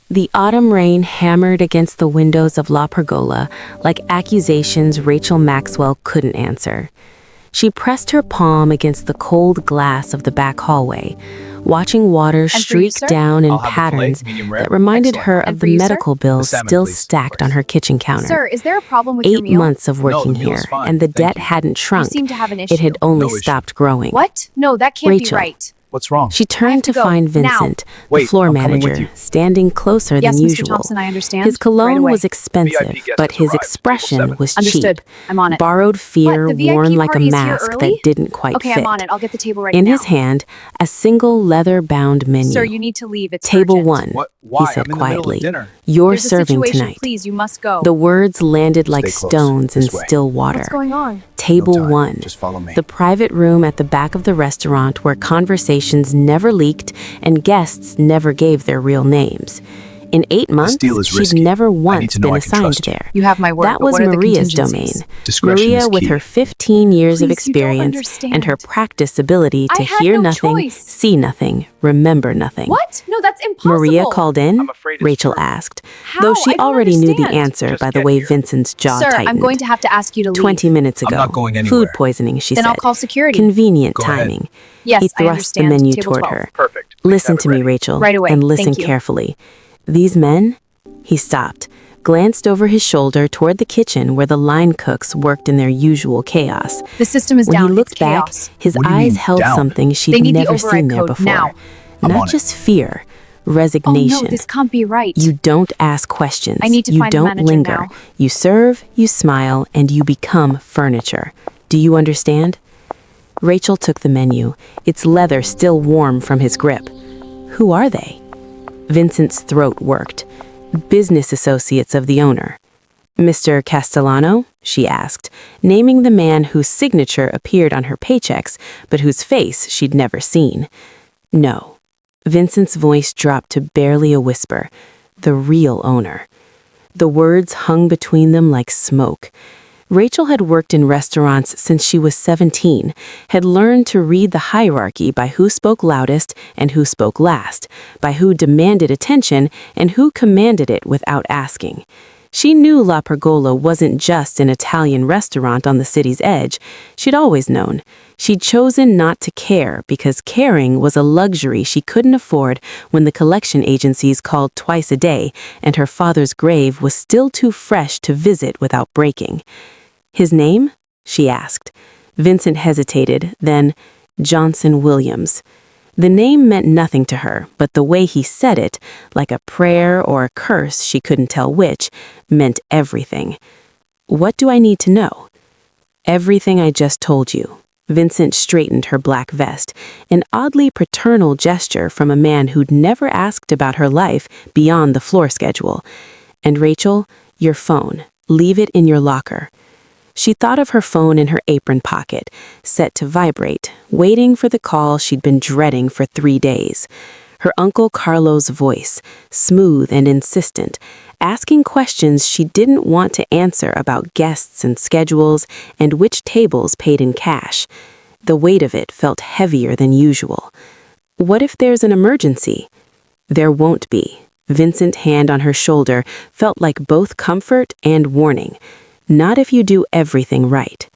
The autumn rain hammered against the windows of La Pergola like accusations Rachel Maxwell couldn't answer. She pressed her palm against the cold glass of the back hallway, watching water streak down in patterns that reminded her of the medical bills still stacked on her kitchen counter. Sir, is there a problem with your 8 meal? months of working here, and the debt hadn't shrunk. seem to have an It issue. had only stopped growing. What? No, that can't be Rachel. right. What's wrong? She turned to to go, find now. Vincent, the Wait, floor I'm coming with manager, you. standing closer Yes, than Mr. usual. Thompson, I understand. His Right cologne away. was expensive, VIP guest but has his arrived. expression Table 7. was Understood. cheap. I'm on it. Borrowed fear What? The VIP worn like a party is here mask that early? didn't quite Okay, fit. I'm on it. I'll get the table right In now. his hand, a single leather-bound menu. Sir, you need to leave. It's Table urgent. 1, What? he Why? said I'm in the middle of quietly. dinner. You're There's a serving situation, tonight. please. You must go. The words landed like Stay close. stones in This way. still water. What's going on? Table No time. 1, Just follow me. the private room at the back of the restaurant where conversations never leaked and guests never gave their real names. In 8 months, deal is she'd risky. never I need once to know been I can assigned trust you. there. You have my word. That but was what are the Maria's contingencies? domain. Discretion Maria, is with key. her 15 years of Please, you don't experience and her understand. practiced ability to I had hear no nothing, choice. see nothing, remember nothing. What? No, that's impossible. Maria called in? I'm afraid it's Rachel true. asked, How? though she I don't already knew the understand. answer Just by the get way here. Vincent's jaw Sir, tightened. I'm going to have to ask you to leave. 20 minutes ago. not going Food anywhere. poisoning, she Then said. I'll call security. Convenient Go ahead. timing. Yes, He I thrust the understand. menu Table toward 12. her. Perfect. Please Listen have it to me, ready. Rachel. Right away. And listen Thank you. carefully. These men? He stopped, glanced over his shoulder toward the kitchen where the line cooks worked in their usual chaos. The system is When down. he looked It's back, chaos. his What do you eyes mean, held down? something They she'd need the never override seen there code before. now. I'm Not on it. just fear, Oh resignation. no, this can't be right. You don't ask questions. I need to you find the don't manager linger. now. You serve, you smile, and you become furniture. Do you understand? Rachel took the menu, its leather still warm from his grip. Who are they? Vincent's throat worked. Business associates of the owner. Mr. Castellano? She asked, naming the man whose signature appeared on her paychecks, but whose face she'd never seen. No. Vincent's voice dropped to barely a whisper. The real owner. The words hung between them like smoke. Rachel had worked in restaurants since she was 17, had learned to read the hierarchy by who spoke loudest and who spoke last, by who demanded attention and who commanded it without asking. She knew La Pergola wasn't just an Italian restaurant on the city's edge. She'd always known. She'd chosen not to care because caring was a luxury she couldn't afford when the collection agencies called twice a day and her father's grave was still too fresh to visit without breaking. His name? She asked. Vincent hesitated, then, Johnson Williams. The name meant nothing to her, but the way he said it, like a prayer or a curse, she couldn't tell which, meant everything. What do I need to know? Everything I just told you. Vincent straightened her black vest, an oddly paternal gesture from a man who'd never asked about her life beyond the floor schedule. And Rachel, your phone. Leave it in your locker. She thought of her phone in her apron pocket, set to vibrate, waiting for the call she'd been dreading for 3 days. Her Uncle Carlo's voice, smooth and insistent, asking questions she didn't want to answer about guests and schedules and which tables paid in cash. The weight of it felt heavier than usual. What if there's an emergency? There won't be. Vincent's hand on her shoulder felt like both comfort and warning. Not if you do everything right.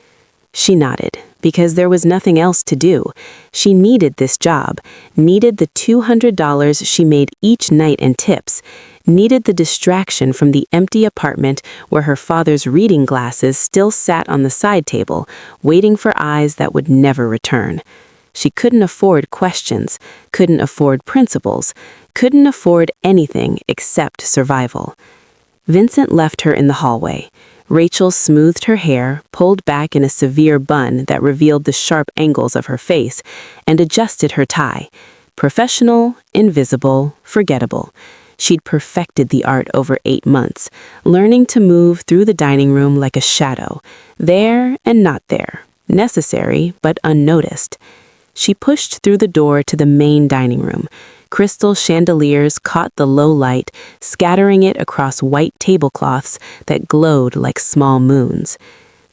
She nodded, because there was nothing else to do. She needed this job, needed the $200 she made each night in tips, needed the distraction from the empty apartment where her father's reading glasses still sat on the side table, waiting for eyes that would never return. She couldn't afford questions, couldn't afford principles, couldn't afford anything except survival. Vincent left her in the hallway. Rachel smoothed her hair, pulled back in a severe bun that revealed the sharp angles of her face, and adjusted her tie. Professional, invisible, forgettable. She'd perfected the art over 8 months, learning to move through the dining room like a shadow, there and not there, necessary but unnoticed. She pushed through the door to the main dining room. Crystal chandeliers caught the low light, scattering it across white tablecloths that glowed like small moons.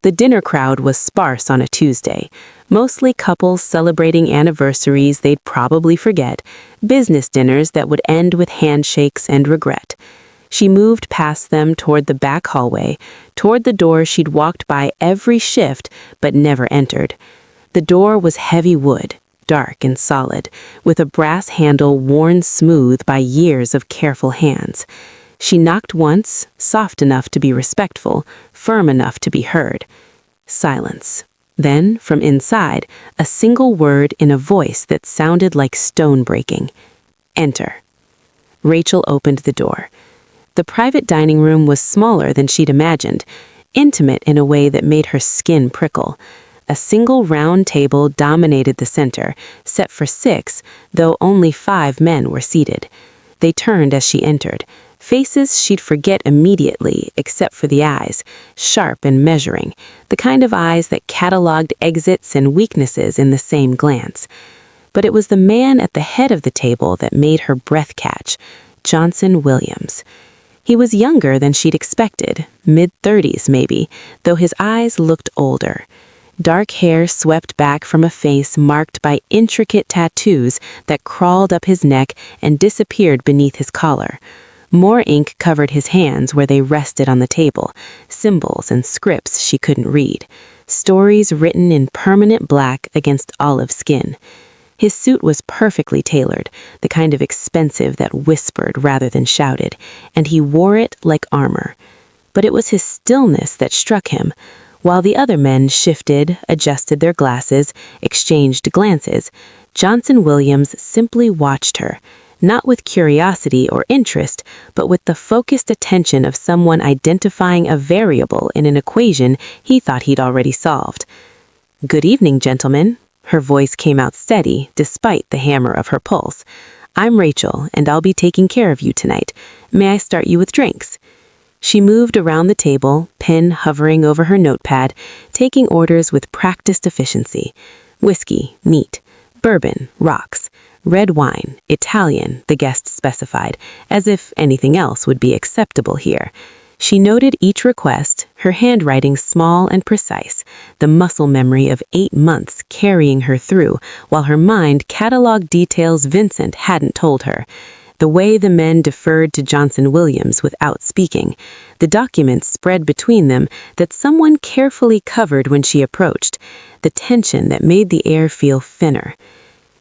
The dinner crowd was sparse on a Tuesday, mostly couples celebrating anniversaries they'd probably forget, business dinners that would end with handshakes and regret. She moved past them toward the back hallway, toward the door she'd walked by every shift but never entered. The door was heavy wood, dark and solid, with a brass handle worn smooth by years of careful hands. She knocked once, soft enough to be respectful, firm enough to be heard. Silence. Then, from inside, a single word in a voice that sounded like stone breaking. Enter. Rachel opened the door. The private dining room was smaller than she'd imagined, intimate in a way that made her skin prickle. A single round table dominated the center, set for 6, though only 5 men were seated. They turned as she entered, faces she'd forget immediately except for the eyes, sharp and measuring, the kind of eyes that cataloged exits and weaknesses in the same glance. But it was the man at the head of the table that made her breath catch, Johnson Williams. He was younger than she'd expected, mid-30s maybe, though his eyes looked older. Dark hair swept back from a face marked by intricate tattoos that crawled up his neck and disappeared beneath his collar. More ink covered his hands where they rested on the table, symbols and scripts she couldn't read, stories written in permanent black against olive skin. His suit was perfectly tailored, the kind of expensive that whispered rather than shouted, and he wore it like armor. But it was his stillness that struck him. While the other men shifted, adjusted their glasses, exchanged glances, Johnson Williams simply watched her, not with curiosity or interest, but with the focused attention of someone identifying a variable in an equation he thought he'd already solved. "Good evening, gentlemen." Her voice came out steady, despite the hammer of her pulse. "I'm Rachel, and I'll be taking care of you tonight. May I start you with drinks?" She moved around the table, pen hovering over her notepad, taking orders with practiced efficiency. Whiskey, neat. Bourbon, rocks. Red wine, Italian, the guest specified, as if anything else would be acceptable here. She noted each request, her handwriting small and precise, the muscle memory of 8 months carrying her through, while her mind cataloged details Vincent hadn't told her. The way the men deferred to Johnson Williams without speaking, the documents spread between them that someone carefully covered when she approached, the tension that made the air feel thinner.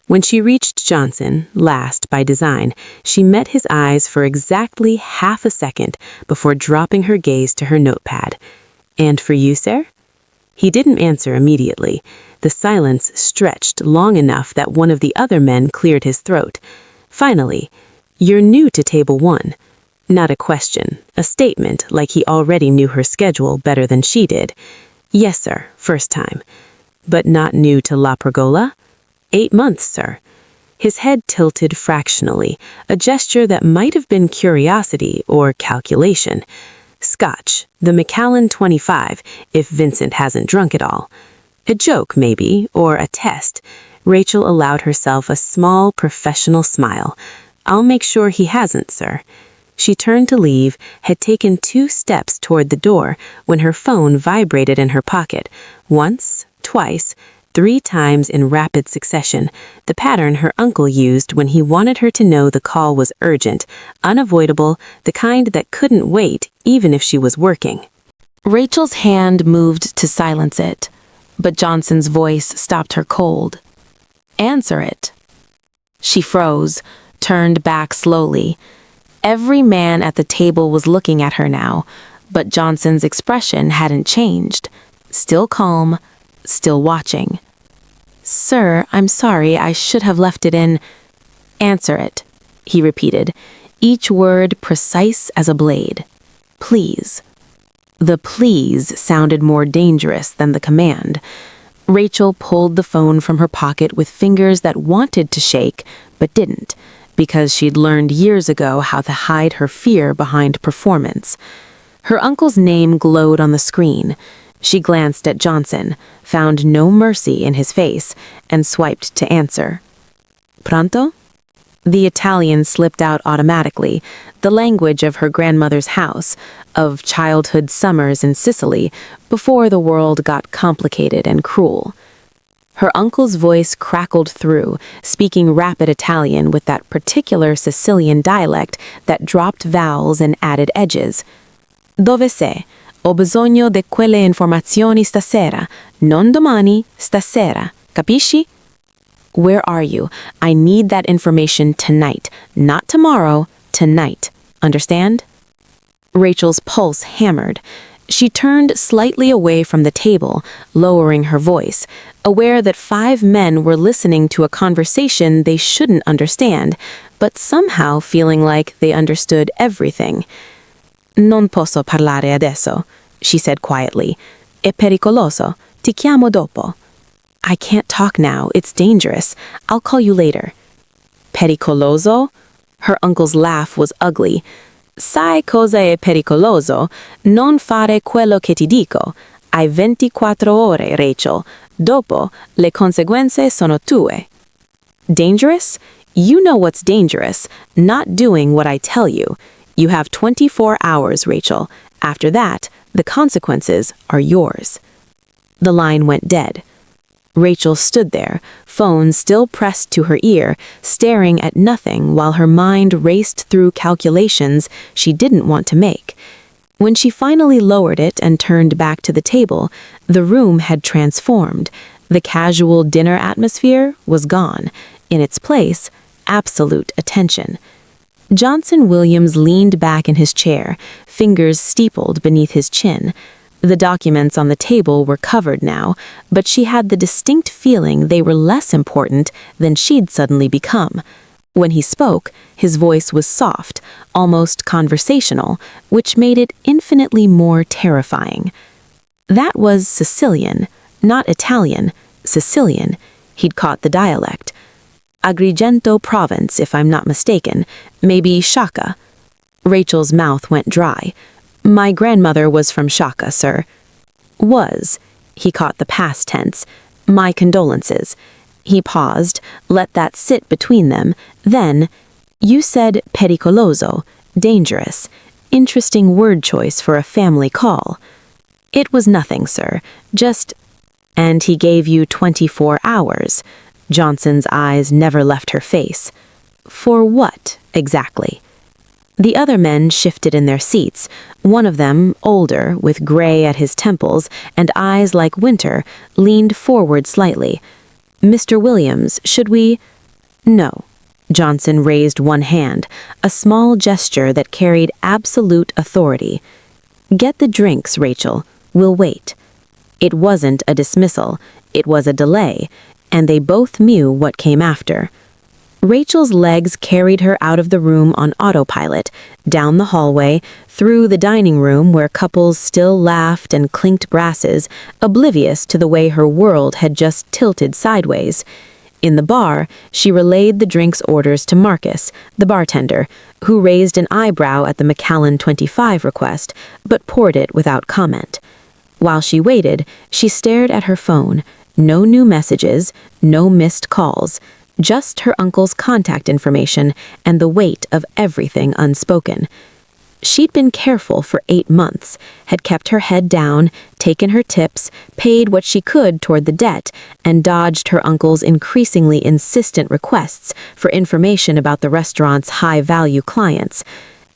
When she reached Johnson, last by design, she met his eyes for exactly half a second before dropping her gaze to her notepad. "And for you, sir?" He didn't answer immediately. The silence stretched long enough that one of the other men cleared his throat. Finally, "You're new to table 1. Not a question, a statement like he already knew her schedule better than she did. "Yes, sir, first time." "But not new to La Pergola?" 8 months, sir." His head tilted fractionally, a gesture that might have been curiosity or calculation. "Scotch, the Macallan 25, if Vincent hasn't drunk it all." A joke, maybe, or a test. Rachel allowed herself a small, professional smile. "I'll make sure he hasn't, sir." She turned to leave, had taken 2 steps toward the door when her phone vibrated in her pocket. Once, twice, 3 times in rapid succession, the pattern her uncle used when he wanted her to know the call was urgent, unavoidable, the kind that couldn't wait even if she was working. Rachel's hand moved to silence it, but Johnson's voice stopped her cold. "Answer it." She froze, turned back slowly. Every man at the table was looking at her now, but Johnson's expression hadn't changed. Still calm, still watching. "Sir, I'm sorry, I should have left it in." "Answer it," he repeated, each word precise as a blade. "Please." The please sounded more dangerous than the command. Rachel pulled the phone from her pocket with fingers that wanted to shake, but didn't, because she'd learned years ago how to hide her fear behind performance. Her uncle's name glowed on the screen. She glanced at Johnson, found no mercy in his face, and swiped to answer. "Pronto?" The Italian slipped out automatically, the language of her grandmother's house, of childhood summers in Sicily, before the world got complicated and cruel. Her uncle's voice crackled through, speaking rapid Italian with that particular Sicilian dialect that dropped vowels and added edges. Dove sei? Ho bisogno di quelle informazioni stasera, non domani, stasera, capisci? Where are you? I need that information tonight, not tomorrow, tonight. Understand? Rachel's pulse hammered. She turned slightly away from the table, lowering her voice, aware that 5 men were listening to a conversation they shouldn't understand, but somehow feeling like they understood everything. Non posso parlare adesso, she said quietly. È pericoloso. Ti chiamo dopo. I can't talk now. It's dangerous. I'll call you later. Pericoloso? Her uncle's laugh was ugly. Sai cosa è pericoloso? Non fare quello che ti dico. Hai 24 ore, Rachel. Dopo, le conseguenze sono tue. Dangerous? You know what's dangerous. Not doing what I tell you. You have 24 hours, Rachel. After that, the consequences are yours. The line went dead. Rachel stood there, phone still pressed to her ear, staring at nothing while her mind raced through calculations she didn't want to make. When she finally lowered it and turned back to the table, the room had transformed. The casual dinner atmosphere was gone. In its place, absolute attention. Johnson Williams leaned back in his chair, fingers steepled beneath his chin. The documents on the table were covered now, but she had the distinct feeling they were less important than she'd suddenly become. When he spoke, his voice was soft, almost conversational, which made it infinitely more terrifying. That was Sicilian, not Italian, Sicilian. He'd caught the dialect. Agrigento province, if I'm not mistaken, maybe Sciacca. Rachel's mouth went dry. My grandmother was from Sciacca, sir. Was. He caught the past tense. My condolences. He paused, let that sit between them. Then, you said pericoloso, dangerous. Interesting word choice for a family call. It was nothing, sir. Just... And he gave you 24 hours. Johnson's eyes never left her face. For what, exactly? The other men shifted in their seats. One of them, older, with gray at his temples and eyes like winter, leaned forward slightly. Mr. Williams, should we... No. Johnson raised one hand, a small gesture that carried absolute authority. Get the drinks, Rachel. We'll wait. It wasn't a dismissal. It was a delay, and they both knew what came after. Rachel's legs carried her out of the room on autopilot, down the hallway, through the dining room where couples still laughed and clinked brasses, oblivious to the way her world had just tilted sideways. In the bar, she relayed the drinks orders to Marcus, the bartender, who raised an eyebrow at the Macallan 25 request, but poured it without comment. While she waited, she stared at her phone. No new messages, no missed calls. Just her uncle's contact information and the weight of everything unspoken. She'd been careful for 8 months, had kept her head down, taken her tips, paid what she could toward the debt, and dodged her uncle's increasingly insistent requests for information about the restaurant's high-value clients.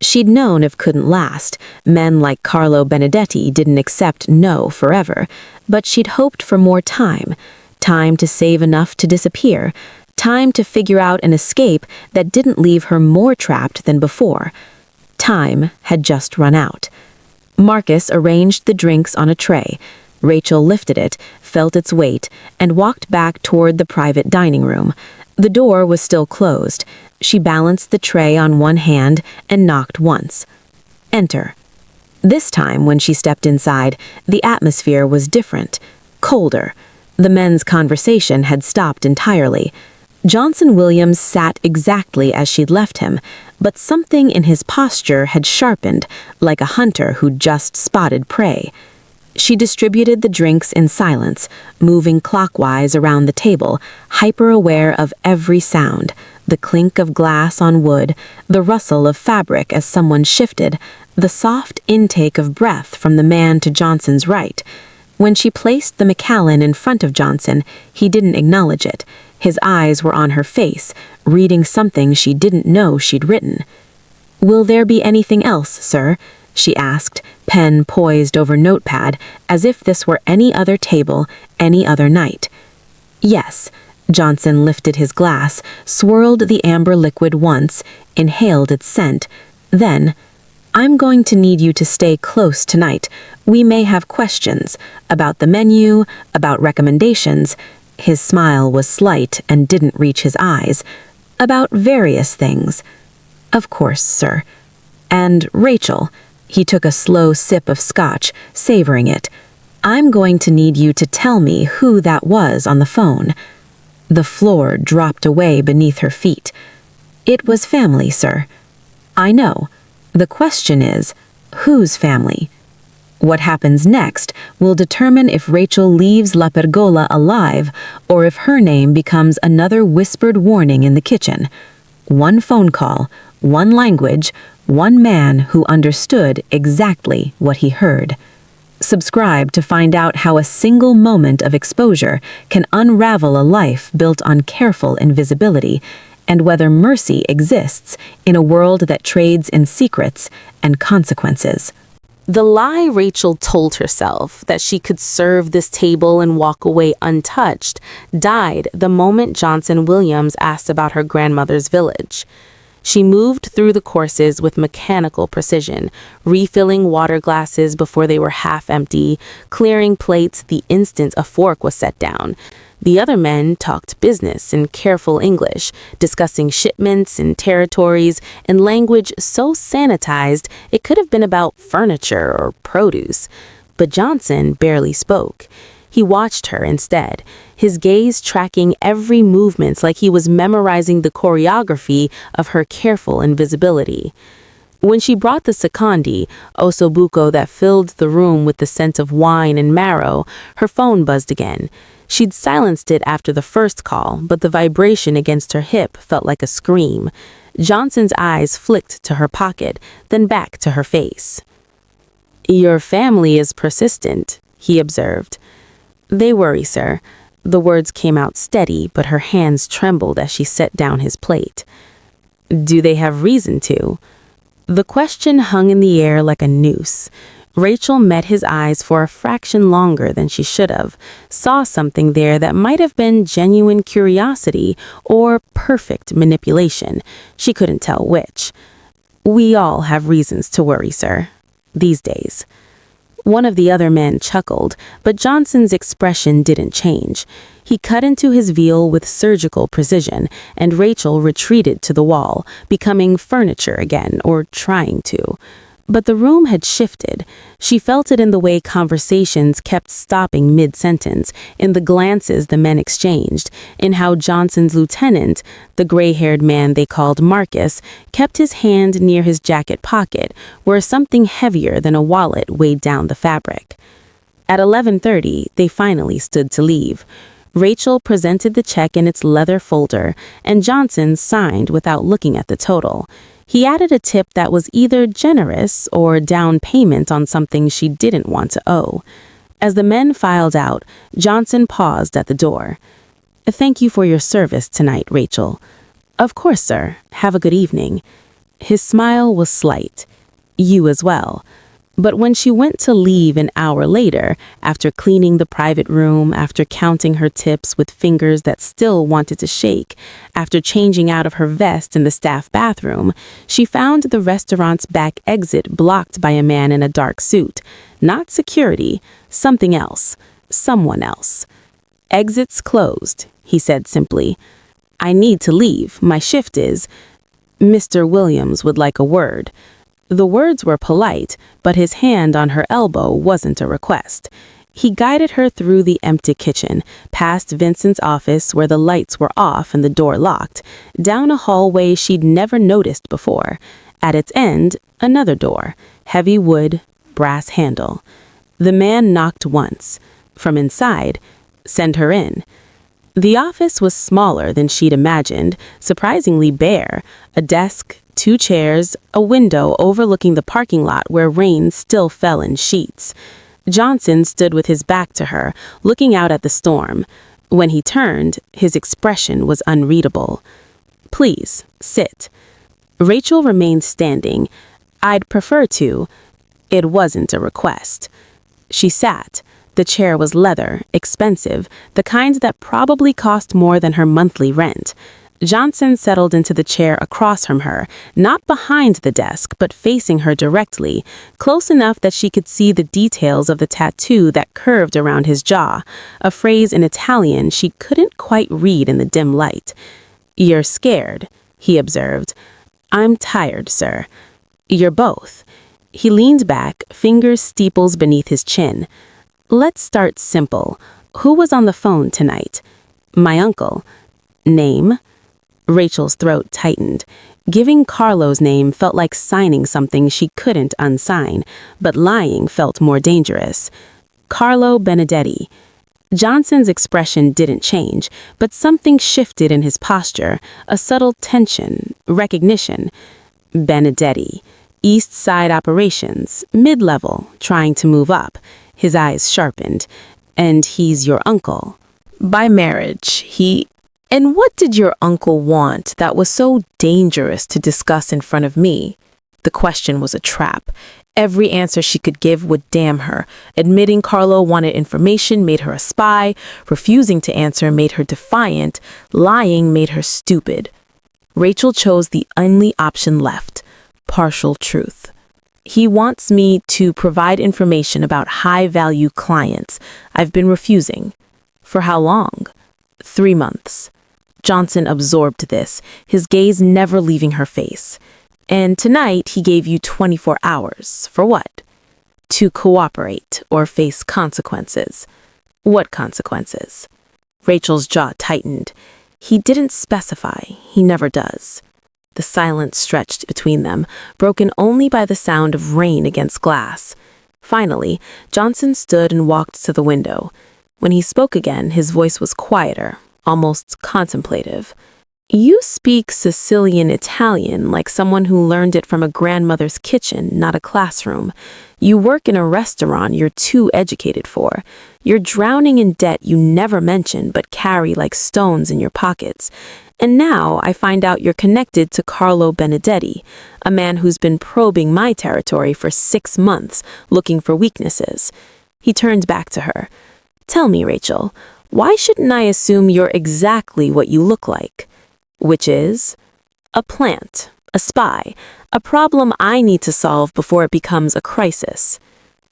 She'd known it couldn't last. Men like Carlo Benedetti didn't accept no forever, but she'd hoped for more time. Time to save enough to disappear. Time to figure out an escape that didn't leave her more trapped than before. Time had just run out. Marcus arranged the drinks on a tray. Rachel lifted it, felt its weight, and walked back toward the private dining room. The door was still closed. She balanced the tray on one hand and knocked once. Enter. This time, when she stepped inside, the atmosphere was different, colder. The men's conversation had stopped entirely. Johnson Williams sat exactly as she'd left him, but something in his posture had sharpened, like a hunter who'd just spotted prey. She distributed the drinks in silence, moving clockwise around the table, hyper-aware of every sound, the clink of glass on wood, the rustle of fabric as someone shifted, the soft intake of breath from the man to Johnson's right. When she placed the Macallan in front of Johnson, he didn't acknowledge it. His eyes were on her face, reading something she didn't know she'd written. "Will there be anything else, sir?" she asked, pen poised over notepad, as if this were any other table, any other night. "Yes." Johnson lifted his glass, swirled the amber liquid once, inhaled its scent. Then, "I'm going to need you to stay close tonight. We may have questions about the menu, about recommendations." His smile was slight and didn't reach his eyes. "About various things." "Of course, sir." "And Rachel," he took a slow sip of scotch, savoring it, "I'm going to need you to tell me who that was on the phone." The floor dropped away beneath her feet. "It was family, sir." "I know. The question is, whose family?" What happens next will determine if Rachel leaves La Pergola alive or if her name becomes another whispered warning in the kitchen. One phone call, one language, one man who understood exactly what he heard. Subscribe to find out how a single moment of exposure can unravel a life built on careful invisibility, and whether mercy exists in a world that trades in secrets and consequences. The lie Rachel told herself, that she could serve this table and walk away untouched, died the moment Johnson Williams asked about her grandmother's village. She moved through the courses with mechanical precision, refilling water glasses before they were half empty, clearing plates the instant a fork was set down. The other men talked business in careful English, discussing shipments and territories in language so sanitized it could have been about furniture or produce. But Johnson barely spoke. He watched her instead, his gaze tracking every movement like he was memorizing the choreography of her careful invisibility. When she brought the secondi, ossobuco that filled the room with the scent of wine and marrow, her phone buzzed again. She'd silenced it after the first call, but the vibration against her hip felt like a scream. Johnson's eyes flicked to her pocket, then back to her face. "Your family is persistent," he observed. "They worry, sir." The words came out steady, but her hands trembled as she set down his plate. "Do they have reason to?" The question hung in the air like a noose. Rachel met his eyes for a fraction longer than she should have, saw something there that might have been genuine curiosity or perfect manipulation. She couldn't tell which. "We all have reasons to worry, sir. These days." One of the other men chuckled, but Johnson's expression didn't change. He cut into his veal with surgical precision, and Rachel retreated to the wall, becoming furniture again, or trying to. But the room had shifted. She felt it in the way conversations kept stopping mid-sentence, in the glances the men exchanged, in how Johnson's lieutenant, the gray-haired man they called Marcus, kept his hand near his jacket pocket, where something heavier than a wallet weighed down the fabric. At 11:30, they finally stood to leave. Rachel presented the check in its leather folder, and Johnson signed without looking at the total. He added a tip that was either generous or down payment on something she didn't want to owe. As the men filed out, Johnson paused at the door. "Thank you for your service tonight, Rachel." "Of course, sir. Have a good evening." His smile was slight. "You as well." But when she went to leave an hour later, after cleaning the private room, after counting her tips with fingers that still wanted to shake, after changing out of her vest in the staff bathroom, she found the restaurant's back exit blocked by a man in a dark suit. Not security, something else, someone else. "Exits closed," he said simply. "I need to leave. My shift is—" "Mr. Williams would like a word." The words were polite, but his hand on her elbow wasn't a request. He guided her through the empty kitchen, past Vincent's office where the lights were off and the door locked, down a hallway she'd never noticed before. At its end, another door, heavy wood, brass handle. The man knocked once. From inside, "Send her in." The office was smaller than she'd imagined, surprisingly bare. A desk, 2 chairs, a window overlooking the parking lot where rain still fell in sheets. Johnson stood with his back to her, looking out at the storm. When he turned, his expression was unreadable. "Please, sit." Rachel remained standing. "I'd prefer to." It wasn't a request. She sat. The chair was leather, expensive, the kind that probably cost more than her monthly rent. Johnson settled into the chair across from her, not behind the desk, but facing her directly, close enough that she could see the details of the tattoo that curved around his jaw, a phrase in Italian she couldn't quite read in the dim light. "You're scared," he observed. "I'm tired, sir." "You're both." He leaned back, fingers steeples beneath his chin. "Let's start simple. Who was on the phone tonight?" "My uncle." "Name?" Rachel's throat tightened. Giving Carlo's name felt like signing something she couldn't unsign, but lying felt more dangerous. "Carlo Benedetti." Johnson's expression didn't change, but something shifted in his posture, a subtle tension, recognition. "Benedetti. East Side operations, mid-level, trying to move up." His eyes sharpened. "And he's your uncle." "By marriage, he..." "And what did your uncle want that was so dangerous to discuss in front of me?" The question was a trap. Every answer she could give would damn her. Admitting Carlo wanted information made her a spy. Refusing to answer made her defiant. Lying made her stupid. Rachel chose the only option left: partial truth. "He wants me to provide information about high-value clients. I've been refusing." "For how long?" 3 months. Johnson absorbed this, his gaze never leaving her face. "And tonight he gave you 24 hours. For what?" "To cooperate or face consequences." "What consequences?" Rachel's jaw tightened. "He didn't specify. He never does." The silence stretched between them, broken only by the sound of rain against glass. Finally, Johnson stood and walked to the window. When he spoke again, his voice was quieter, almost contemplative. "You speak Sicilian Italian like someone who learned it from a grandmother's kitchen, not a classroom. You work in a restaurant you're too educated for. You're drowning in debt you never mention but carry like stones in your pockets. And now I find out you're connected to Carlo Benedetti, a man who's been probing my territory for 6 months, looking for weaknesses." He turned back to her. "Tell me, Rachel, why shouldn't I assume you're exactly what you look like?" "Which is?" "A plant, a spy, a problem I need to solve before it becomes a crisis."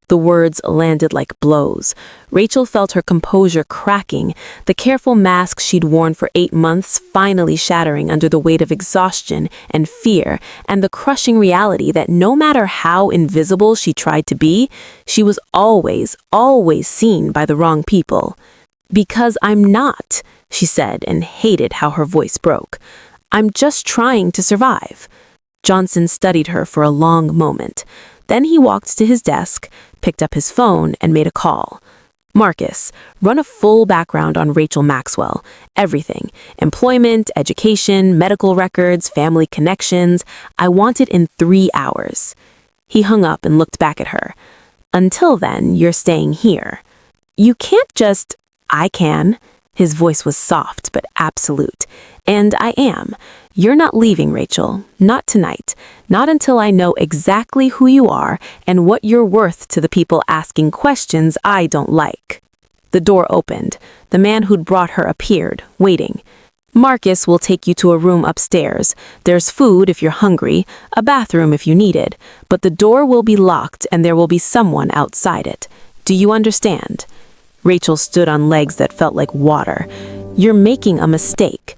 The words landed like blows. Rachel felt her composure cracking, the careful mask she'd worn for 8 months finally shattering under the weight of exhaustion and fear, and the crushing reality that no matter how invisible she tried to be, she was always, always seen by the wrong people. "Because I'm not," she said, and hated how her voice broke. "I'm just trying to survive." Johnson studied her for a long moment. Then he walked to his desk, picked up his phone, and made a call. "Marcus, run a full background on Rachel Maxwell. Everything. Employment, education, medical records, family connections. I want it in 3 hours." He hung up and looked back at her. "Until then, you're staying here." "You can't just..." "I can." His voice was soft but absolute. "And I am. You're not leaving, Rachel. Not tonight. Not until I know exactly who you are and what you're worth to the people asking questions I don't like." The door opened. The man who'd brought her appeared, waiting. "Marcus will take you to a room upstairs. There's food if you're hungry, a bathroom if you need it, but the door will be locked and there will be someone outside it. Do you understand?" Rachel stood on legs that felt like water. "You're making a mistake."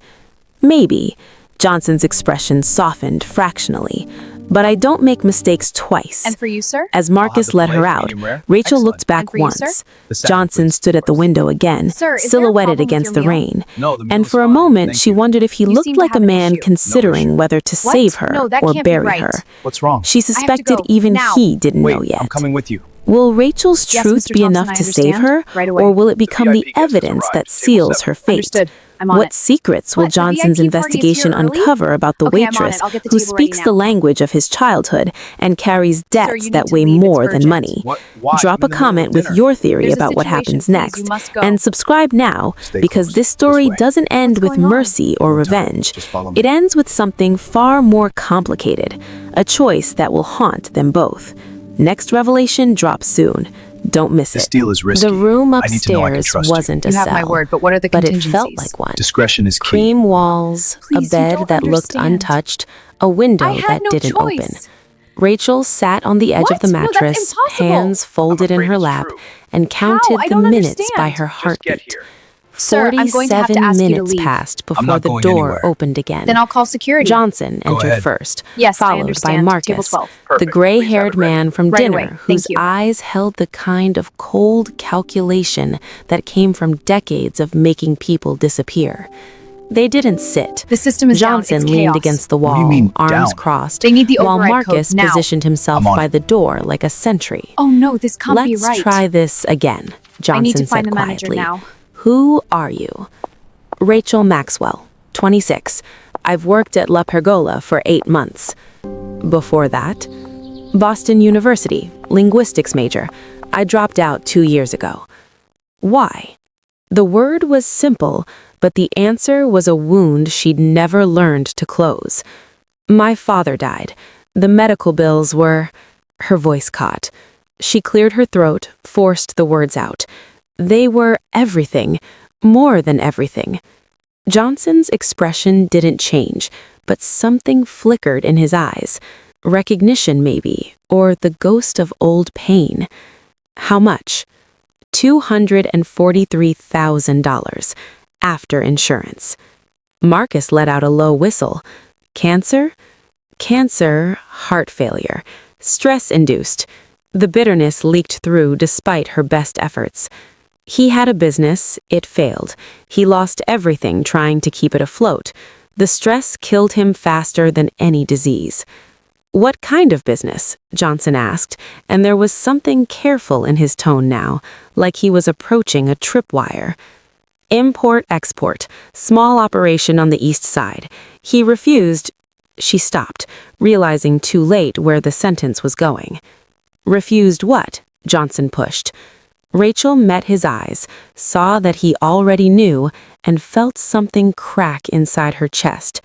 "Maybe." Johnson's expression softened fractionally. "But I don't make mistakes twice." And for you, sir? As Marcus led her out, Rachel looked back And for you, once. sir? Johnson stood at the window again, Sir, is there a silhouetted problem with against your the meal? rain. No, the meal And is for a fine, moment, thank she you. wondered if he You looked seem to like a have an man issue. considering whether to What? save her No, that or can't be bury right. her. What's wrong? She to suspected go, even now. he didn't Wait, know yet. I'm coming with you. Will Rachel's Yes, truth Mr. be Thompson, enough I to save understand. her, Right away. or will it become the VIP guest has evidence arrived. that Table seals 7. her fate? Understood. I'm on What it. secrets will What? The Johnson's VIP party is here investigation early? uncover about the Okay, I'm on waitress it. I'll get the who table ready speaks now. the language of his childhood and carries debts you that need to weigh leave. It's more than urgent. money? Why? Drop I'm a in the middle of comment with dinner. your theory There's a about what situation. happens Please, next. you must go. And subscribe now, Stay because close. this story This way. doesn't end with going on? mercy or No time. revenge. Just follow me. It ends with something far more complicated, a choice that will haunt them both. Next revelation drops soon. Don't miss This it. deal is risky. The room I need to know I can upstairs trust you. wasn't a You cell. have my word, but what are the But it contingencies? felt like one. Discretion is key. Cream walls, Please, a you bed don't that looked understand. untouched, a window I had that no didn't choice. open. Rachel sat on the edge of What? the No, that's mattress, impossible. hands folded in afraid her it's lap, true. and counted I the don't minutes by understand. her Just get heartbeat. here. Sir, I'm going to have to 47 ask you to minutes leave. passed I'm before not the going door anywhere. opened again. Then I'll call security. Johnson Go entered ahead. first, Yes, I followed by understand. Marcus, Table 12. the Perfect. gray-haired Please have it ready. man from Right dinner away. Thank whose you. eyes held the kind of cold calculation that came from decades of making people disappear. They didn't sit. The system is down. Johnson It's leaned chaos. against the What wall, do you mean, arms down? crossed, They need the while override code Marcus now. positioned himself I'm on by it. the door like a sentry. Oh no, this can't be Let's right. try this again, Johnson I need to find said the manager quietly. now. Who are you? Rachel Maxwell, 26. I've worked at La Pergola for 8 months. Before that, Boston University, linguistics major. I dropped out 2 years ago. Why? The word was simple, but the answer was a wound she'd never learned to close. My father died. The medical bills were... Her voice caught. She cleared her throat, forced the words out. They were everything, more than everything. Johnson's expression didn't change, but something flickered in his eyes. Recognition, maybe, or the ghost of old pain. How much? $243,000, after insurance. Marcus let out a low whistle. Cancer? Cancer, heart failure, stress-induced. The bitterness leaked through despite her best efforts. He had a business, it failed. He lost everything trying to keep it afloat. The stress killed him faster than any disease. What kind of business? Johnson asked, and there was something careful in his tone now, like he was approaching a tripwire. Import-export, small operation on the east side. He refused. She stopped, realizing too late where the sentence was going. Refused what? Johnson pushed. Rachel met his eyes, saw that he already knew, and felt something crack inside her chest.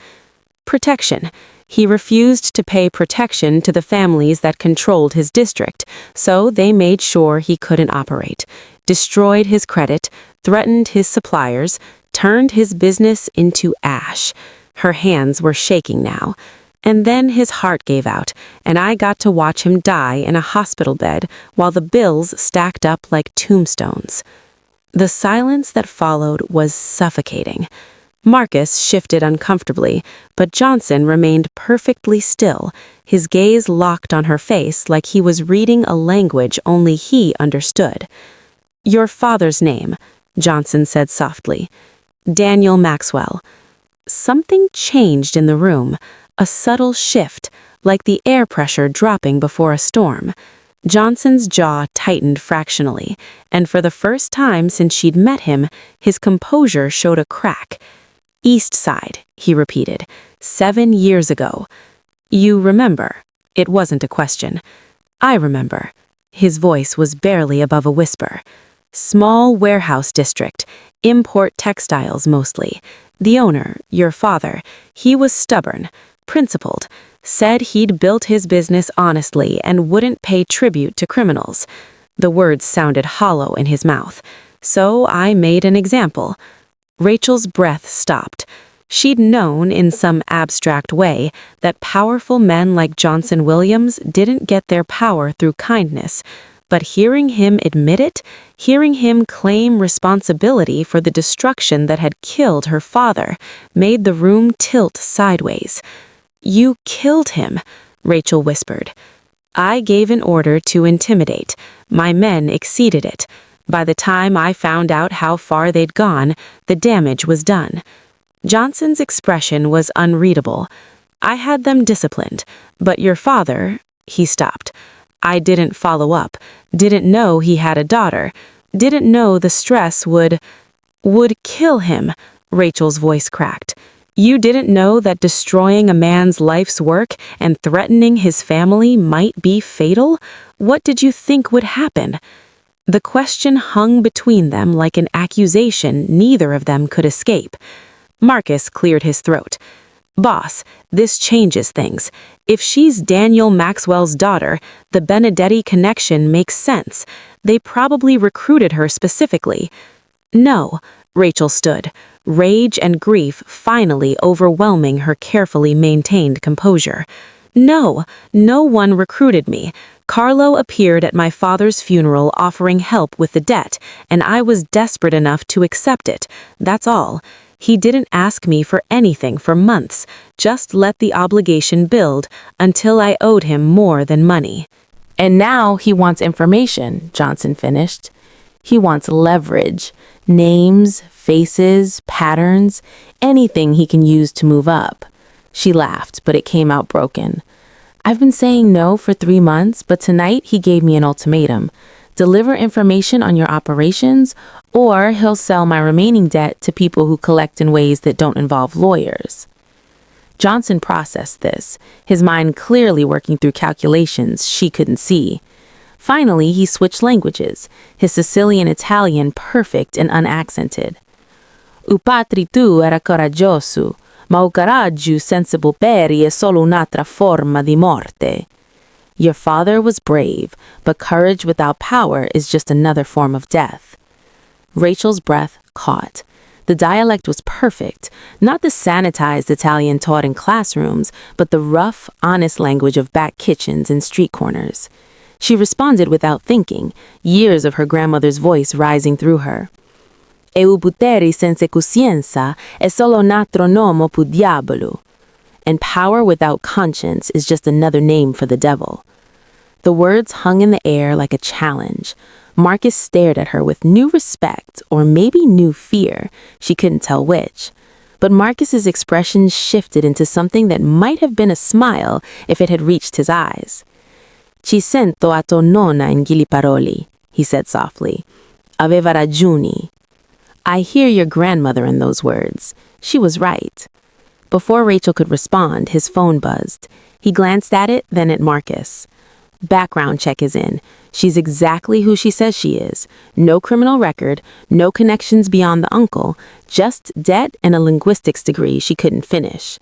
Protection. He refused to pay protection to the families that controlled his district, so they made sure he couldn't operate, destroyed his credit, threatened his suppliers, turned his business into ash. Her hands were shaking now. And then his heart gave out, and I got to watch him die in a hospital bed while the bills stacked up like tombstones. The silence that followed was suffocating. Marcus shifted uncomfortably, but Johnson remained perfectly still, his gaze locked on her face like he was reading a language only he understood. Your father's name, Johnson said softly. Daniel Maxwell. Something changed in the room. A subtle shift, like the air pressure dropping before a storm. Johnson's jaw tightened fractionally, and for the first time since she'd met him, his composure showed a crack. East Side, he repeated, 7 years ago. You remember? It wasn't a question. I remember. His voice was barely above a whisper. Small warehouse district, import textiles mostly. The owner, your father, he was stubborn, principled, said he'd built his business honestly and wouldn't pay tribute to criminals. The words sounded hollow in his mouth. So I made an example. Rachel's breath stopped. She'd known, in some abstract way, that powerful men like Johnson Williams didn't get their power through kindness. But hearing him admit it, hearing him claim responsibility for the destruction that had killed her father, made the room tilt sideways. You killed him, Rachel whispered. I gave an order to intimidate. My men exceeded it. By the time I found out how far they'd gone, the damage was done. Johnson's expression was unreadable. I had them disciplined, but your father... He stopped. I didn't follow up, didn't know he had a daughter, didn't know the stress would kill him. Rachel's voice cracked. You didn't know that destroying a man's life's work and threatening his family might be fatal? What did you think would happen? The question hung between them like an accusation neither of them could escape. Marcus cleared his throat. Boss, this changes things. If she's Daniel Maxwell's daughter, the Benedetti connection makes sense. They probably recruited her specifically. No, Rachel stood, rage and grief finally overwhelming her carefully maintained composure. No, no one recruited me. Carlo appeared at my father's funeral offering help with the debt, and I was desperate enough to accept it. That's all. He didn't ask me for anything for months, just let the obligation build until I owed him more than money. And now he wants information, Johnson finished. He wants leverage, names, faces, patterns, anything he can use to move up. She laughed, but it came out broken. I've been saying no for 3 months, but tonight he gave me an ultimatum. Deliver information on your operations, or he'll sell my remaining debt to people who collect in ways that don't involve lawyers. Johnson processed this, his mind clearly working through calculations she couldn't see. Finally, he switched languages, his Sicilian Italian perfect and unaccented. "U patri tu era coraggioso, ma o coraggio senza poteri è solo un'altra forma di morte." Your father was brave, but courage without power is just another form of death. Rachel's breath caught. The dialect was perfect, not the sanitized Italian taught in classrooms, but the rough, honest language of back kitchens and street corners. She responded without thinking, years of her grandmother's voice rising through her. "E u potere senza coscienza è solo un altro nome pu diavolo." And power without conscience is just another name for the devil. The words hung in the air like a challenge. Marcus stared at her with new respect, or maybe new fear. She couldn't tell which. But Marcus's expression shifted into something that might have been a smile if it had reached his eyes. "Ci sento a tua nonna in quelle parole," he said softly. "Aveva ragioni." I hear your grandmother in those words. She was right. Before Rachel could respond, his phone buzzed. He glanced at it, then at Marcus. Background check is in. She's exactly who she says she is. No criminal record, no connections beyond the uncle, just debt and a linguistics degree she couldn't finish.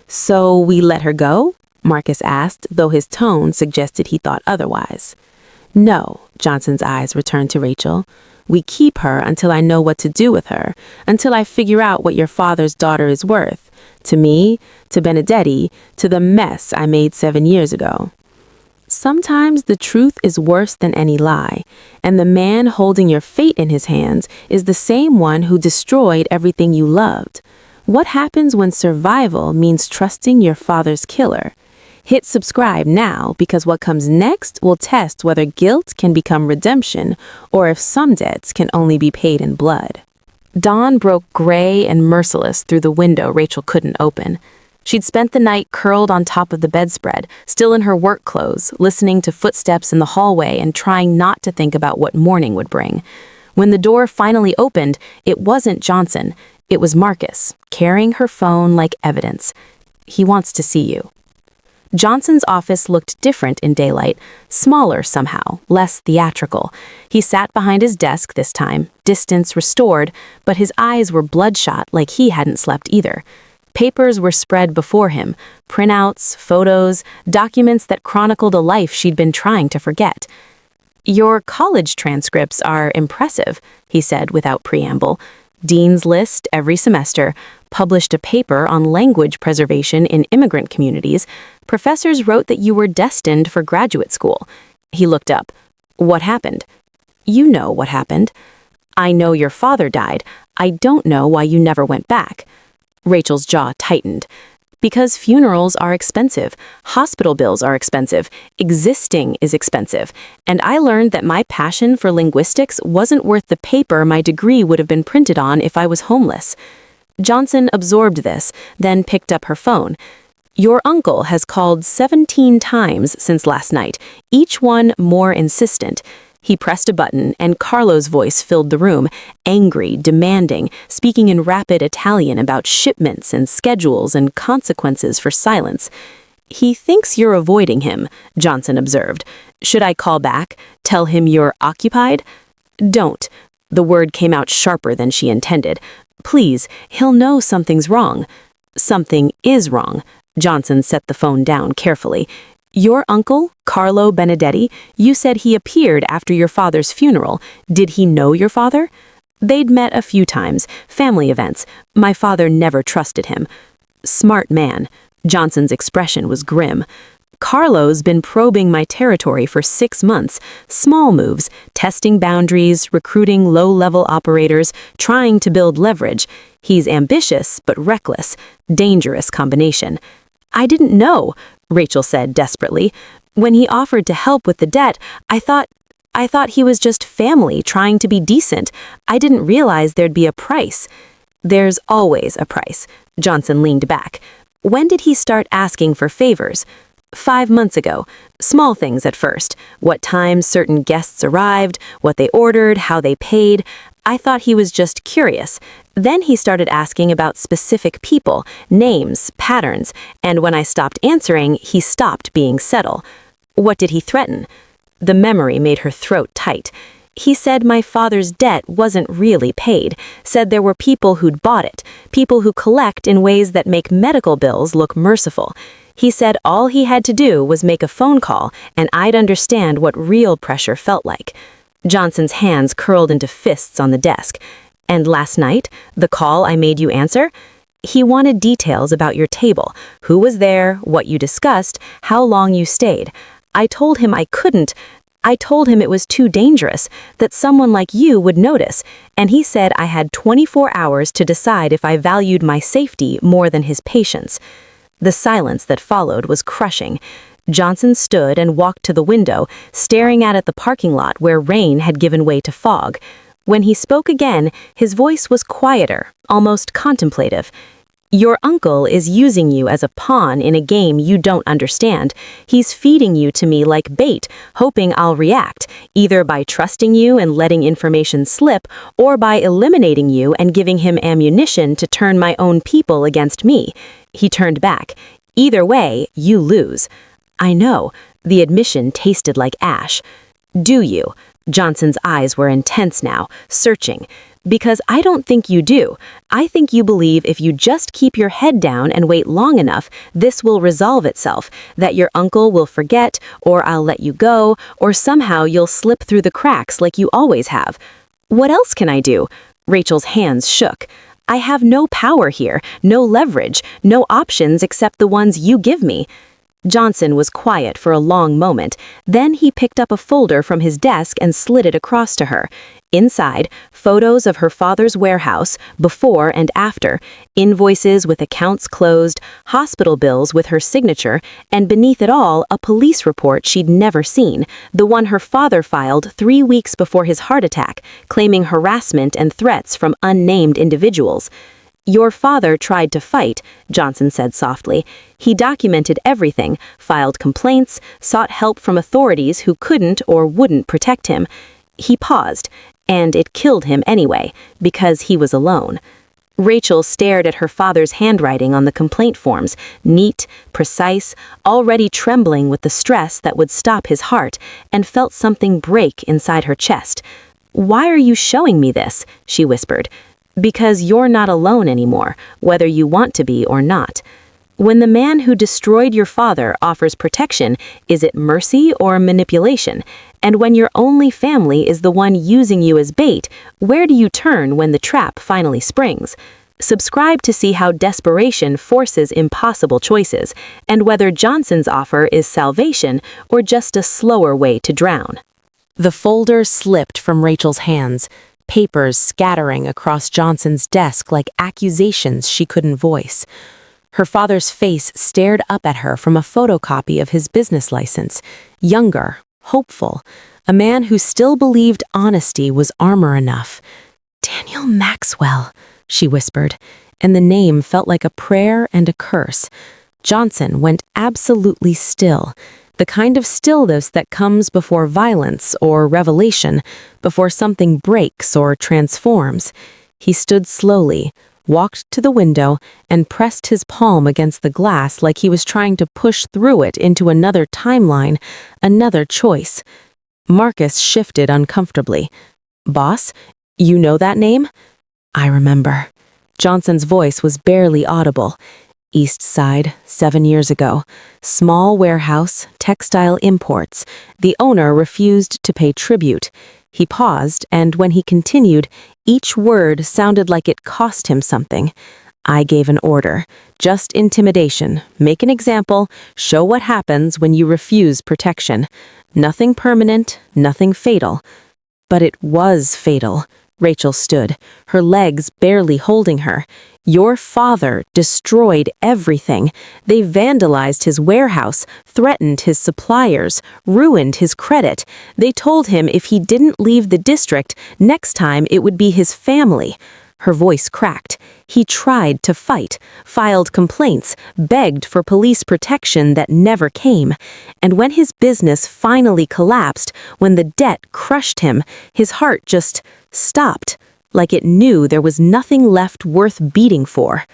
"So we let her go?" Marcus asked, though his tone suggested he thought otherwise. "No," Johnson's eyes returned to Rachel. "We keep her until I know what to do with her, until I figure out what your father's daughter is worth. To me, to Benedetti, to the mess I made 7 years ago." Sometimes the truth is worse than any lie, and the man holding your fate in his hands is the same one who destroyed everything you loved. What happens when survival means trusting your father's killer? Hit subscribe now, because what comes next will test whether guilt can become redemption or if some debts can only be paid in blood. Dawn broke gray and merciless through the window Rachel couldn't open. She'd spent the night curled on top of the bedspread, still in her work clothes, listening to footsteps in the hallway and trying not to think about what morning would bring. When the door finally opened, it wasn't Johnson. It was Marcus, carrying her phone like evidence. "He wants to see you." Johnson's office looked different in daylight, smaller somehow, less theatrical. He sat behind his desk this time, distance restored, but his eyes were bloodshot like he hadn't slept either. Papers were spread before him, printouts, photos, documents that chronicled a life she'd been trying to forget. "Your college transcripts are impressive," he said without preamble. Dean's List every semester, published a paper on language preservation in immigrant communities. Professors wrote that you were destined for graduate school. He looked up. "What happened?" "You know what happened." "I know your father died. I don't know why you never went back." Rachel's jaw tightened. "Because funerals are expensive, hospital bills are expensive, existing is expensive, and I learned that my passion for linguistics wasn't worth the paper my degree would have been printed on if I was homeless." Johnson absorbed this, then picked up her phone. Your uncle has called 17 times since last night, each one more insistent. He pressed a button, and Carlo's voice filled the room, angry, demanding, speaking in rapid Italian about shipments and schedules and consequences for silence. "He thinks you're avoiding him," Johnson observed. "Should I call back? Tell him you're occupied?" "Don't." The word came out sharper than she intended. "Please, he'll know something's wrong." "Something is wrong." Johnson set the phone down carefully. "Your uncle, Carlo Benedetti, you said he appeared after your father's funeral. Did he know your father?" "They'd met a few times, family events. My father never trusted him." "Smart man." Johnson's expression was grim. "Carlo's been probing my territory for 6 months. Small moves, testing boundaries, recruiting low-level operators, trying to build leverage. He's ambitious, but reckless. Dangerous combination." "I didn't know," Rachel said desperately. "When he offered to help with the debt, I thought he was just family trying to be decent. I didn't realize there'd be a price." "There's always a price." Johnson leaned back. "When did he start asking for favors?" 5 months ago. Small things at first. What time certain guests arrived, what they ordered, how they paid. I thought he was just curious. Then he started asking about specific people, names, patterns, and when I stopped answering, he stopped being subtle. "What did he threaten?" The memory made her throat tight. "He said my father's debt wasn't really paid, said there were people who'd bought it, people who collect in ways that make medical bills look merciful. He said all he had to do was make a phone call, and I'd understand what real pressure felt like." Johnson's hands curled into fists on the desk. "And last night, the call I made you answer? He wanted details about your table, who was there, what you discussed, how long you stayed. I told him I couldn't. I told him it was too dangerous, that someone like you would notice, and he said I had 24 hours to decide if I valued my safety more than his patience." The silence that followed was crushing. Johnson stood and walked to the window, staring out at the parking lot where rain had given way to fog. When he spoke again, his voice was quieter, almost contemplative. "Your uncle is using you as a pawn in a game you don't understand. He's feeding you to me like bait, hoping I'll react, either by trusting you and letting information slip, or by eliminating you and giving him ammunition to turn my own people against me." He turned back. "Either way, you lose." "I know." The admission tasted like ash. "Do you?" Johnson's eyes were intense now, searching. "Because I don't think you do. I think you believe if you just keep your head down and wait long enough, this will resolve itself, that your uncle will forget, or I'll let you go, or somehow you'll slip through the cracks like you always have." "What else can I do?" Rachel's hands shook. "I have no power here, no leverage, no options except the ones you give me." Johnson was quiet for a long moment. Then he picked up a folder from his desk and slid it across to her. Inside, photos of her father's warehouse, before and after, invoices with accounts closed, hospital bills with her signature, and beneath it all, a police report she'd never seen, the one her father filed 3 weeks before his heart attack, claiming harassment and threats from unnamed individuals. "Your father tried to fight," Johnson said softly. "He documented everything, filed complaints, sought help from authorities who couldn't or wouldn't protect him. He paused, and it killed him anyway, because he was alone." Rachel stared at her father's handwriting on the complaint forms, neat, precise, already trembling with the stress that would stop his heart, and felt something break inside her chest. "Why are you showing me this?" she whispered. "Because you're not alone anymore, whether you want to be or not. When the man who destroyed your father offers protection, is it mercy or manipulation? And when your only family is the one using you as bait, where do you turn when the trap finally springs? Subscribe to see how desperation forces impossible choices, and whether Johnson's offer is salvation or just a slower way to drown." The folder slipped from Rachel's hands, papers scattering across Johnson's desk like accusations she couldn't voice. Her father's face stared up at her from a photocopy of his business license, younger, hopeful, a man who still believed honesty was armor enough. "Daniel Maxwell," she whispered, and the name felt like a prayer and a curse. Johnson went absolutely still, the kind of stillness that comes before violence or revelation, before something breaks or transforms. He stood slowly, walked to the window, and pressed his palm against the glass like he was trying to push through it into another timeline, another choice. Marcus shifted uncomfortably. "Boss, you know that name?" "I remember." Johnson's voice was barely audible. "East Side, 7 years ago. Small warehouse, textile imports. The owner refused to pay tribute." He paused, and when he continued, each word sounded like it cost him something. "I gave an order. Just intimidation. Make an example. Show what happens when you refuse protection. Nothing permanent, nothing fatal." But it was fatal. Rachel stood, her legs barely holding her. "Your father destroyed everything. They vandalized his warehouse, threatened his suppliers, ruined his credit. They told him if he didn't leave the district, next time it would be his family." Her voice cracked. "He tried to fight, filed complaints, begged for police protection that never came. And when his business finally collapsed, when the debt crushed him, his heart just stopped, like it knew there was nothing left worth beating for."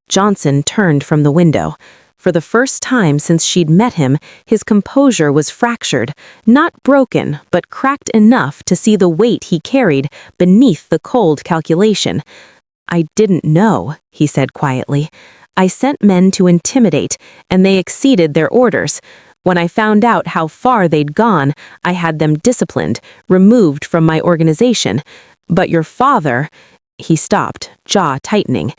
Johnson turned from the window. For the first time since she'd met him, his composure was fractured, not broken, but cracked enough to see the weight he carried beneath the cold calculation. "I didn't know," he said quietly. "I sent men to intimidate, and they exceeded their orders. When I found out how far they'd gone, I had them disciplined, removed from my organization. But your father—" He stopped, jaw tightening.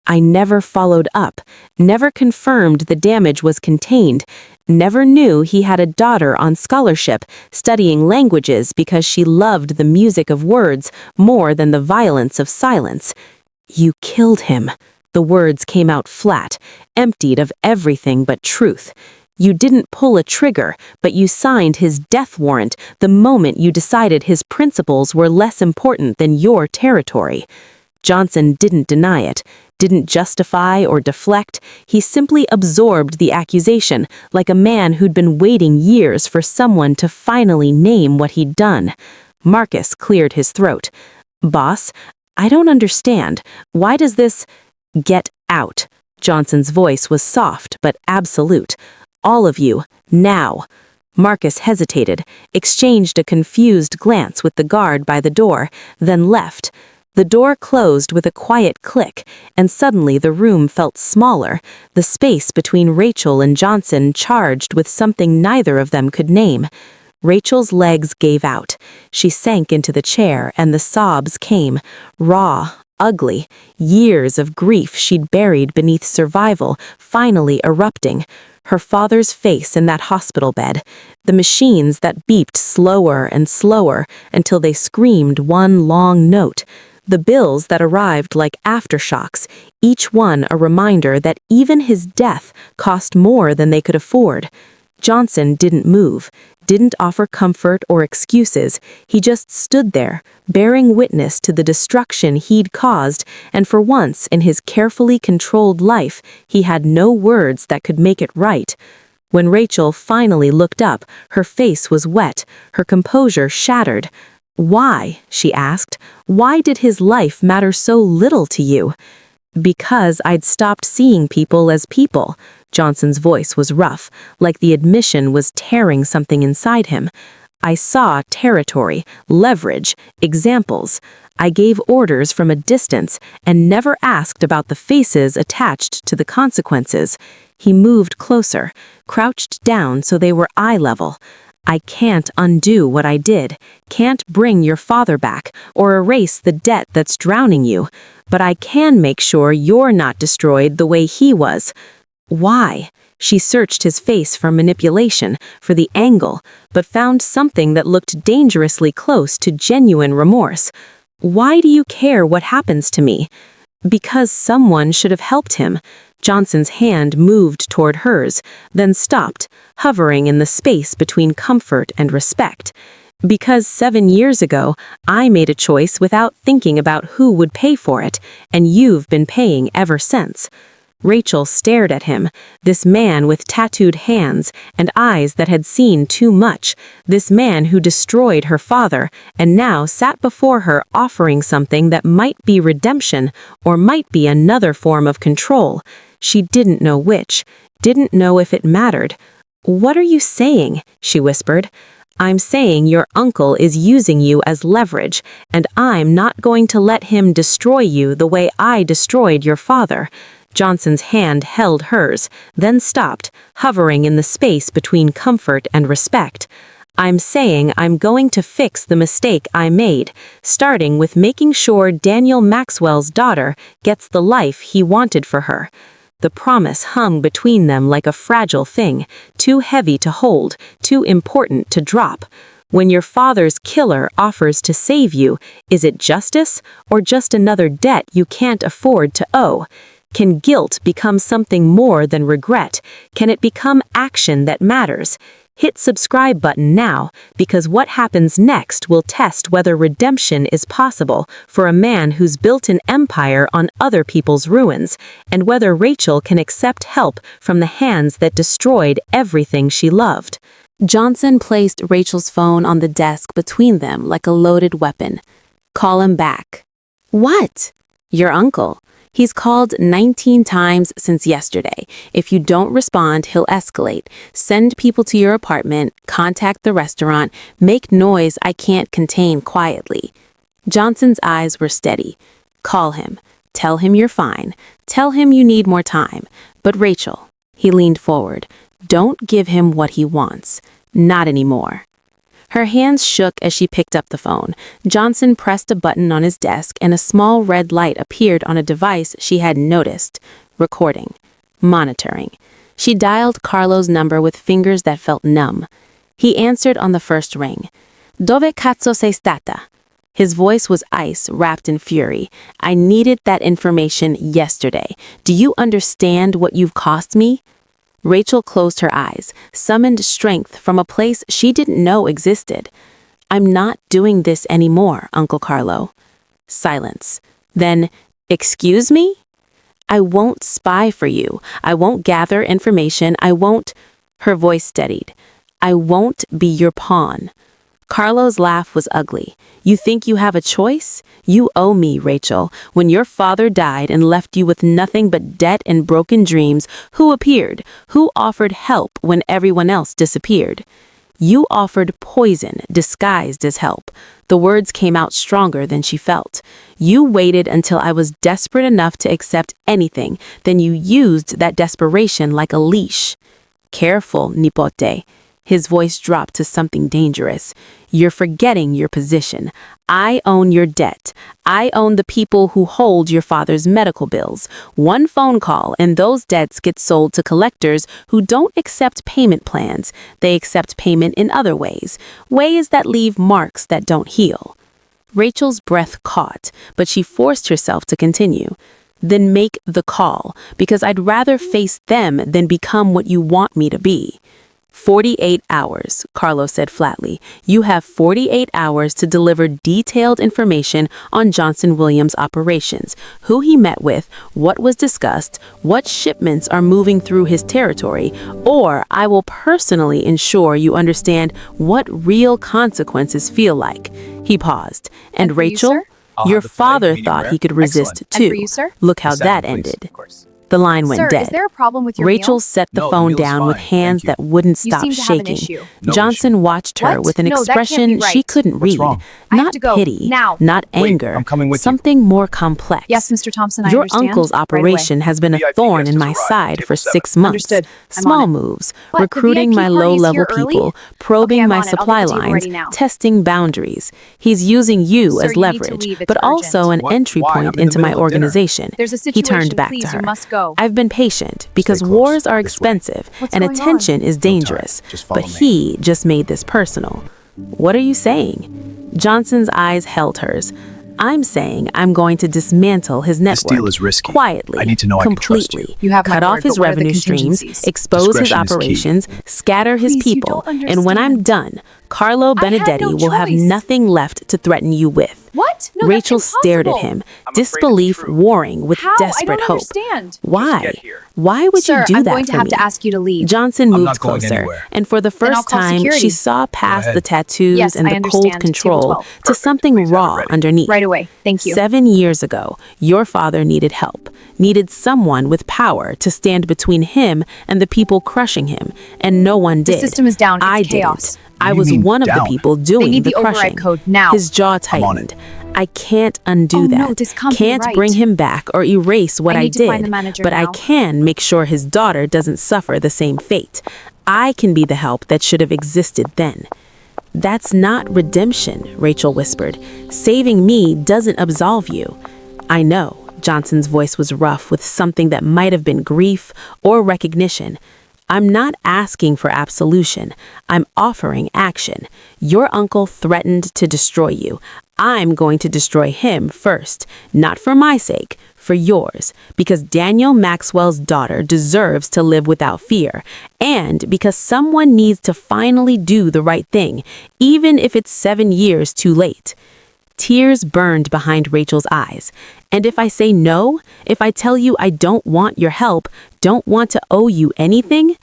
"I never followed up, never confirmed the damage was contained, never knew he had a daughter on scholarship, studying languages because she loved the music of words more than the violence of silence. You killed him." The words came out flat, emptied of everything but truth. "You didn't pull a trigger, but you signed his death warrant the moment you decided his principles were less important than your territory." Johnson didn't deny it, didn't justify or deflect. He simply absorbed the accusation, like a man who'd been waiting years for someone to finally name what he'd done. Marcus cleared his throat. "Boss, I don't understand. Why does this—" "Get out." Johnson's voice was soft but absolute. "All of you, now." Marcus hesitated, exchanged a confused glance with the guard by the door, then left. The door closed with a quiet click, and suddenly the room felt smaller, the space between Rachel and Johnson charged with something neither of them could name. Rachel's legs gave out. She sank into the chair, and the sobs came, raw, ugly, years of grief she'd buried beneath survival, finally erupting. Her father's face in that hospital bed, the machines that beeped slower and slower until they screamed one long note, the bills that arrived like aftershocks, each one a reminder that even his death cost more than they could afford. Johnson didn't move, didn't offer comfort or excuses. He just stood there, bearing witness to the destruction he'd caused, and for once in his carefully controlled life, he had no words that could make it right. When Rachel finally looked up, her face was wet, her composure shattered. "Why?" she asked. "Why did his life matter so little to you?" "Because I'd stopped seeing people as people." Johnson's voice was rough, like the admission was tearing something inside him. "I saw territory, leverage, examples. I gave orders from a distance and never asked about the faces attached to the consequences." He moved closer, crouched down so they were eye level. "I can't undo what I did, can't bring your father back or erase the debt that's drowning you, but I can make sure you're not destroyed the way he was." "Why?" She searched his face for manipulation, for the angle, but found something that looked dangerously close to genuine remorse. "Why do you care what happens to me?" "Because someone should have helped him." Johnson's hand moved toward hers, then stopped, hovering in the space between comfort and respect. "Because 7 years ago, I made a choice without thinking about who would pay for it, and you've been paying ever since." Rachel stared at him, this man with tattooed hands and eyes that had seen too much, this man who destroyed her father and now sat before her offering something that might be redemption or might be another form of control. She didn't know which, didn't know if it mattered. "What are you saying?" she whispered. "I'm saying your uncle is using you as leverage, and I'm not going to let him destroy you the way I destroyed your father." Johnson's hand held hers, then stopped, hovering in the space between comfort and respect. "I'm saying I'm going to fix the mistake I made, starting with making sure Daniel Maxwell's daughter gets the life he wanted for her." The promise hung between them like a fragile thing, too heavy to hold, too important to drop. When your father's killer offers to save you, is it justice or just another debt you can't afford to owe? Can guilt become something more than regret? Can it become action that matters? Hit subscribe button now, because what happens next will test whether redemption is possible for a man who's built an empire on other people's ruins, and whether Rachel can accept help from the hands that destroyed everything she loved. Johnson placed Rachel's phone on the desk between them like a loaded weapon. "Call him back." "What?" "Your uncle. He's called 19 times since yesterday. If you don't respond, he'll escalate. Send people to your apartment, contact the restaurant, make noise I can't contain quietly." Johnson's eyes were steady. "Call him. Tell him you're fine. Tell him you need more time. But Rachel," he leaned forward, "don't give him what he wants. Not anymore." Her hands shook as she picked up the phone. Johnson pressed a button on his desk and a small red light appeared on a device she hadn't noticed. Recording. Monitoring. She dialed Carlo's number with fingers that felt numb. He answered on the first ring. "Dove cazzo sei stata?" His voice was ice wrapped in fury. "I needed that information yesterday. Do you understand what you've cost me?" Rachel closed her eyes, summoned strength from a place she didn't know existed. "I'm not doing this anymore, Uncle Carlo." Silence. Then, "Excuse me?" "I won't spy for you. I won't gather information. I won't—" Her voice steadied. "I won't be your pawn." Carlo's laugh was ugly. "You think you have a choice? You owe me, Rachel. When your father died and left you with nothing but debt and broken dreams, who appeared? Who offered help when everyone else disappeared? You offered poison disguised as help." The words came out stronger than she felt. "You waited until I was desperate enough to accept anything. Then you used that desperation like a leash." "Careful, nipote." His voice dropped to something dangerous. "You're forgetting your position. I own your debt. I own the people who hold your father's medical bills. One phone call and those debts get sold to collectors who don't accept payment plans. They accept payment in other ways, ways that leave marks that don't heal." Rachel's breath caught, but she forced herself to continue. "Then make the call, because I'd rather face them than become what you want me to be." 48 hours, Carlo said flatly. "You have 48 hours to deliver detailed information on Johnson Williams' operations, who he met with, what was discussed, what shipments are moving through his territory, or I will personally ensure you understand what real consequences feel like." He paused. "And for you, Rachel, sir?" your father thought he could resist And for too. you, sir? Look how that ended. The line went Sir, dead. is there a problem with your Rachel meal? set the No, the phone meal's down with fine, hands thank you. that wouldn't You stop seem to have an shaking. issue. No Johnson watched her What? with an No, that can't be expression she right. couldn't What's read. wrong? I have Not to go, pity, now. not Wait, anger, I'm coming with you. something more complex. Yes, Mr. Thompson, I Your understand. uncle's Right away. operation has been a VIP thorn guest in has my arrived. side Table for 7. 6 months. Understood. I'm Small on it. moves, What, the recruiting VIP my party is low-level here early? people, probing Okay, I'm my on it. I'll supply get the table lines, ready now. testing boundaries. He's using you Sir, as you need to leverage, leave. It's but also an urgent. What? entry Why? point I'm in the into my middle of dinner. organization. There's a He turned situation. back Please, to her. you must go. "I've been patient because close. wars are This way. expensive What's and going on? attention is No time. dangerous, Just follow but me. he just made this personal." "What are you saying?" Johnson's eyes held hers. "I'm saying I'm going to dismantle his network. deal is risky. Quietly, I need to know I can trust completely. you. You have my Cut off word, his but what are the revenue streams, contingencies? expose his Discretion is key. operations, scatter his Please, you people, don't and when I'm understand. done, Carlo I had no Benedetti will have choice. nothing left to threaten you with." What? What? No, that's Rachel stared at impossible. him, I'm afraid it's disbelief true. warring with How? I desperate don't hope. understand. Why? Get here. Why would Sir, you do I'm that going to for have me? to ask you to leave. Johnson I'm moved not going closer, anywhere. and for the Then I'll first call time, security. she saw past ahead. the tattoos Yes, and I the cold understand. Table control 12. to Perfect. something Please have it raw ready. underneath. Right away. Thank you. 7 years ago, your father needed help, needed someone with power to stand between him and the people crushing him, and no one The did. system is down. It's I chaos. didn't. I You was mean one of the down? people doing need the the override crushing. code now. His jaw I'm on tightened. I can't undo Oh, that. no, this can't be right. bring him back or erase what I I need to did, find the manager but I now. can make sure his daughter doesn't suffer the same fate. I can be the help that should have existed then. That's not redemption, Rachel whispered. Saving me doesn't absolve you. I know. Johnson's voice was rough with something that might have been grief or recognition. I'm not asking for absolution. I'm offering action. Your uncle threatened to destroy you. I'm going to destroy him first, not for my sake, for yours, because Daniel Maxwell's daughter deserves to live without fear, and because someone needs to finally do the right thing, even if it's 7 years too late. Tears burned behind Rachel's eyes. And if I say no, if I tell you I don't want your help, don't want to owe you anything,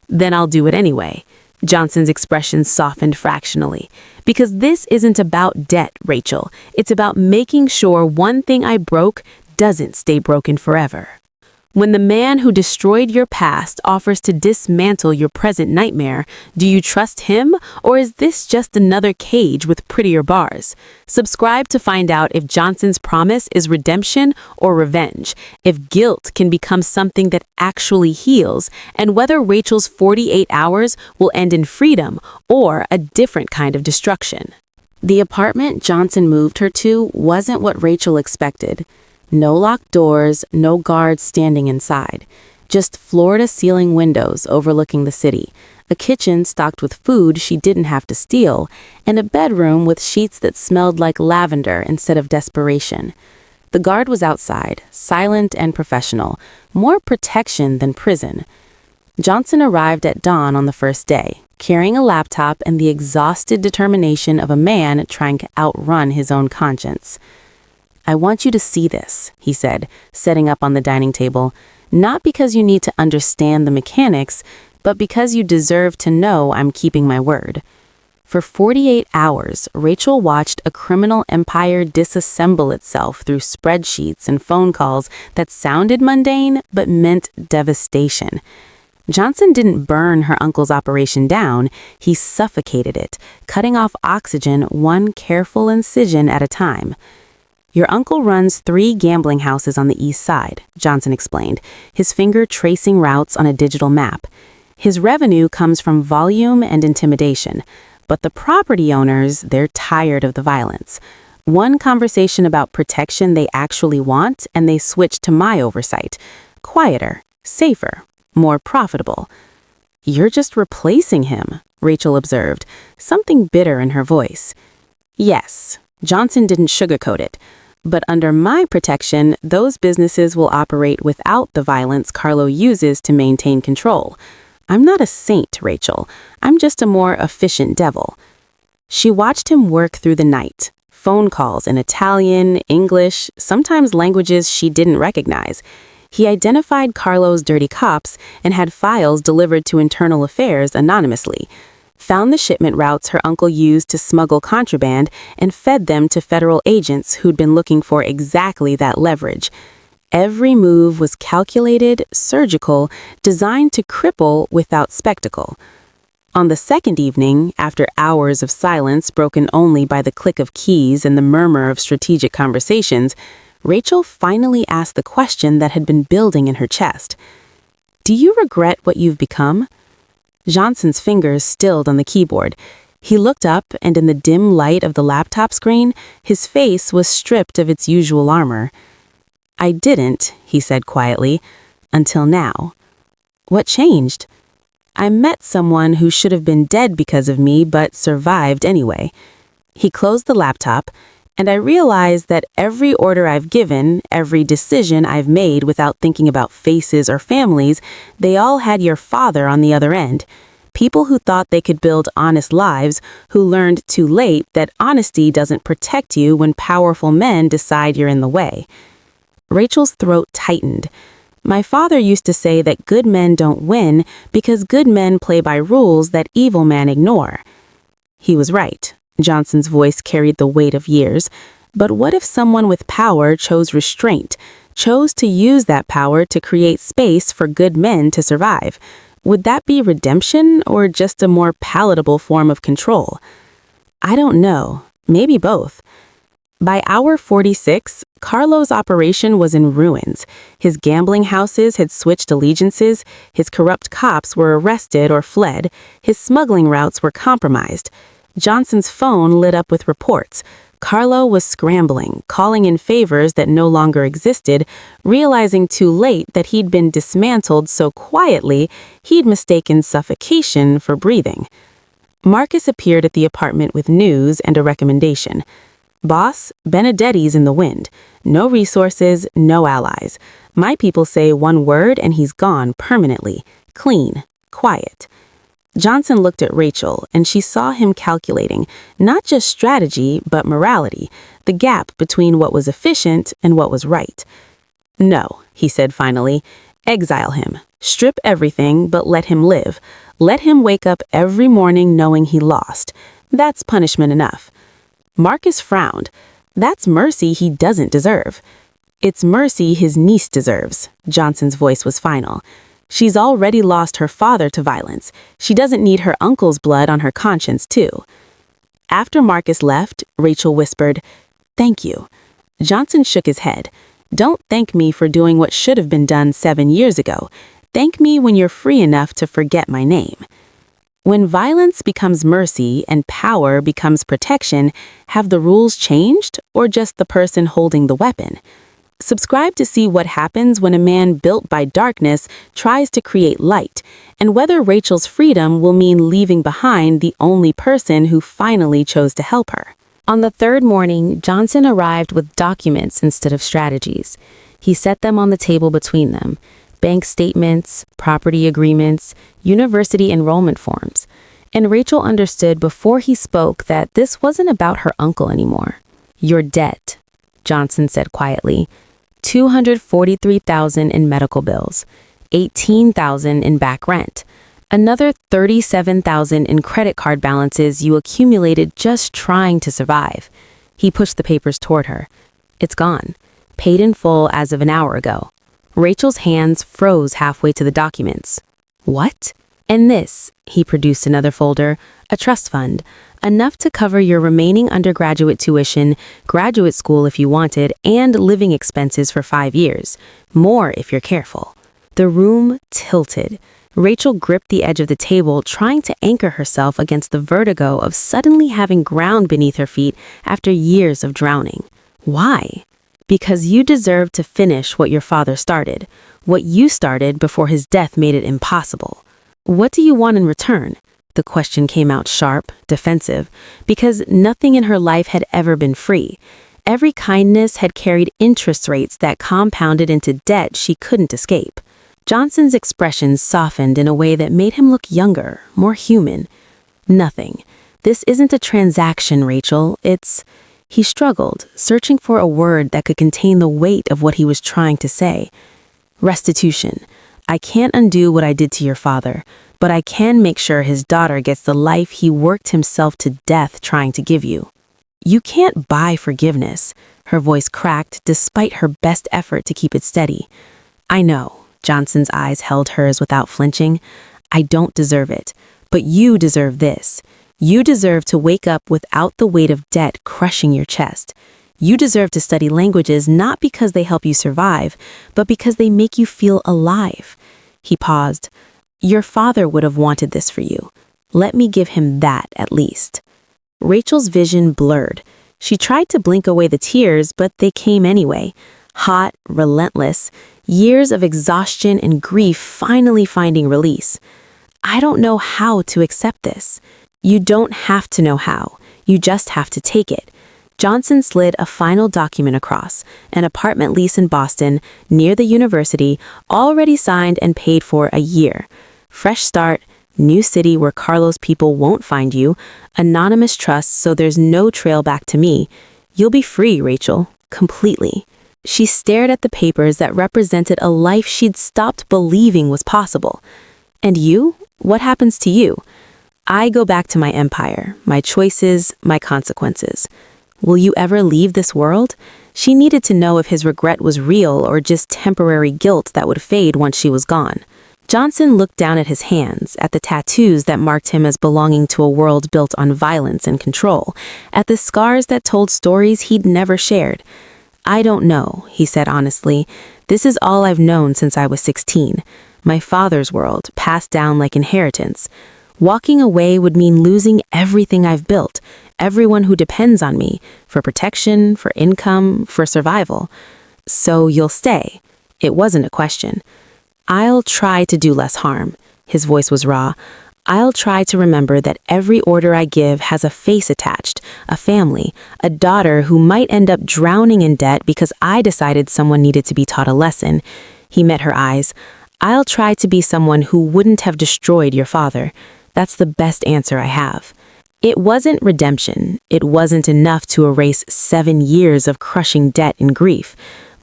then I'll do it anyway. Johnson's expression softened fractionally. Because this isn't about debt, Rachel. It's about making sure one thing I broke doesn't stay broken forever. When the man who destroyed your past offers to dismantle your present nightmare, do you trust him, or is this just another cage with prettier bars? Subscribe to find out if Johnson's promise is redemption or revenge, if guilt can become something that actually heals, and whether Rachel's 48 hours will end in freedom or a different kind of destruction. The apartment Johnson moved her to wasn't what Rachel expected. No locked doors, no guards standing inside. Just floor-to-ceiling windows overlooking the city, a kitchen stocked with food she didn't have to steal, and a bedroom with sheets that smelled like lavender instead of desperation. The guard was outside, silent and professional, more protection than prison. Johnson arrived at dawn on the first day, carrying a laptop and the exhausted determination of a man trying to outrun his own conscience. I want you to see this, he said, setting up on the dining table, not because you need to understand the mechanics, but because you deserve to know I'm keeping my word. For 48 hours, Rachel watched a criminal empire disassemble itself through spreadsheets and phone calls that sounded mundane but meant devastation. Johnson didn't burn her uncle's operation down, he suffocated it, cutting off oxygen one careful incision at a time. Your uncle runs 3 gambling houses on the east side, Johnson explained, his finger tracing routes on a digital map. His revenue comes from volume and intimidation, but the property owners, they're tired of the violence. One conversation about protection they actually want, and they switch to my oversight. Quieter, safer, more profitable. You're just replacing him, Rachel observed, something bitter in her voice. Yes, Johnson didn't sugarcoat it. But under my protection, those businesses will operate without the violence Carlo uses to maintain control. I'm not a saint, Rachel. I'm just a more efficient devil. She watched him work through the night. Phone calls in Italian, English, sometimes languages she didn't recognize. He identified Carlo's dirty cops and had files delivered to Internal Affairs anonymously. Found the shipment routes her uncle used to smuggle contraband, and fed them to federal agents who'd been looking for exactly that leverage. Every move was calculated, surgical, designed to cripple without spectacle. On the second evening, after hours of silence broken only by the click of keys and the murmur of strategic conversations, Rachel finally asked the question that had been building in her chest. Do you regret what you've become? Johnson's fingers stilled on the keyboard. He looked up, and in the dim light of the laptop screen, his face was stripped of its usual armor. I didn't, he said quietly, until now. What changed? I met someone who should have been dead because of me, but survived anyway. He closed the laptop, and I realized that every order I've given, every decision I've made without thinking about faces or families, they all had your father on the other end. People who thought they could build honest lives, who learned too late that honesty doesn't protect you when powerful men decide you're in the way. Rachel's throat tightened. My father used to say that good men don't win because good men play by rules that evil men ignore. He was right. Johnson's voice carried the weight of years. But what if someone with power chose restraint, chose to use that power to create space for good men to survive? Would that be redemption or just a more palatable form of control? I don't know. Maybe both. By hour 46, Carlo's operation was in ruins. His gambling houses had switched allegiances, his corrupt cops were arrested or fled, his smuggling routes were compromised. Johnson's phone lit up with reports. Carlo was scrambling, calling in favors that no longer existed, realizing too late that he'd been dismantled so quietly he'd mistaken suffocation for breathing. Marcus appeared at the apartment with news and a recommendation. Boss, Benedetti's in the wind. No resources, no allies. My people say one word and he's gone permanently. Clean, quiet. Johnson looked at Rachel, and she saw him calculating not just strategy, but morality, the gap between what was efficient and what was right. No, he said finally, exile him. Strip everything, but let him live. Let him wake up every morning knowing he lost. That's punishment enough. Marcus frowned. That's mercy he doesn't deserve. It's mercy his niece deserves. Johnson's voice was final. She's already lost her father to violence. She doesn't need her uncle's blood on her conscience, too. After Marcus left, Rachel whispered, "Thank you." Johnson shook his head. "Don't thank me for doing what should have been done 7 years ago. Thank me when you're free enough to forget my name." When violence becomes mercy and power becomes protection, have the rules changed or just the person holding the weapon? Subscribe to see what happens when a man built by darkness tries to create light, and whether Rachel's freedom will mean leaving behind the only person who finally chose to help her. On the third morning, Johnson arrived with documents instead of strategies. He set them on the table between them. Bank statements, property agreements, university enrollment forms. And Rachel understood before he spoke that this wasn't about her uncle anymore. "Your debt," Johnson said quietly. $243,000 in medical bills, $18,000 in back rent, another $37,000 in credit card balances you accumulated just trying to survive. He pushed the papers toward her. "It's gone. Paid in full as of an hour ago." Rachel's hands froze halfway to the documents. "What?" "And this," he produced another folder, "a trust fund, enough to cover your remaining undergraduate tuition, graduate school if you wanted, and living expenses for 5 years. More if you're careful." The room tilted. Rachel gripped the edge of the table, trying to anchor herself against the vertigo of suddenly having ground beneath her feet after years of drowning. Why? Because you deserve to finish what your father started, what you started before his death made it impossible. What do you want in return? The question came out sharp, defensive, because nothing in her life had ever been free. Every kindness had carried interest rates that compounded into debt she couldn't escape. Johnson's expression softened in a way that made him look younger, more human. "Nothing. This isn't a transaction, Rachel. It's..." He struggled, searching for a word that could contain the weight of what he was trying to say. "Restitution. I can't undo what I did to your father, but I can make sure his daughter gets the life he worked himself to death trying to give you." "You can't buy forgiveness." Her voice cracked despite her best effort to keep it steady. "I know." Johnson's eyes held hers without flinching. "I don't deserve it, but you deserve this. You deserve to wake up without the weight of debt crushing your chest. You deserve to study languages not because they help you survive, but because they make you feel alive." He paused. "Your father would have wanted this for you. Let me give him that at least." Rachel's vision blurred. She tried to blink away the tears, but they came anyway. Hot, relentless, years of exhaustion and grief finally finding release. "I don't know how to accept this." "You don't have to know how. You just have to take it." Johnson slid a final document across, an apartment lease in Boston, near the university, already signed and paid for a year. Fresh start, New city where Carlos people won't find you. Anonymous trust so there's no trail back to me. You'll be free, Rachel. Completely. She stared at the papers that represented a life she'd stopped believing was possible. And you? What happens to you? I go back to my empire, my choices, my consequences. Will you ever leave this world? She needed to know if his regret was real or just temporary guilt that would fade once she was gone. Johnson looked down at his hands, at the tattoos that marked him as belonging to a world built on violence and control, at the scars that told stories he'd never shared. I don't know, he said honestly. This is all I've known since I was 16. My father's world, passed down like inheritance. Walking away would mean losing everything I've built, everyone who depends on me, for protection, for income, for survival. So you'll stay. It wasn't a question. I'll try to do less harm. His voice was raw. I'll try to remember that every order I give has a face attached, a family, a daughter who might end up drowning in debt because I decided someone needed to be taught a lesson. He met her eyes. I'll try to be someone who wouldn't have destroyed your father. That's the best answer I have. It wasn't redemption. It wasn't enough to erase 7 years of crushing debt and grief.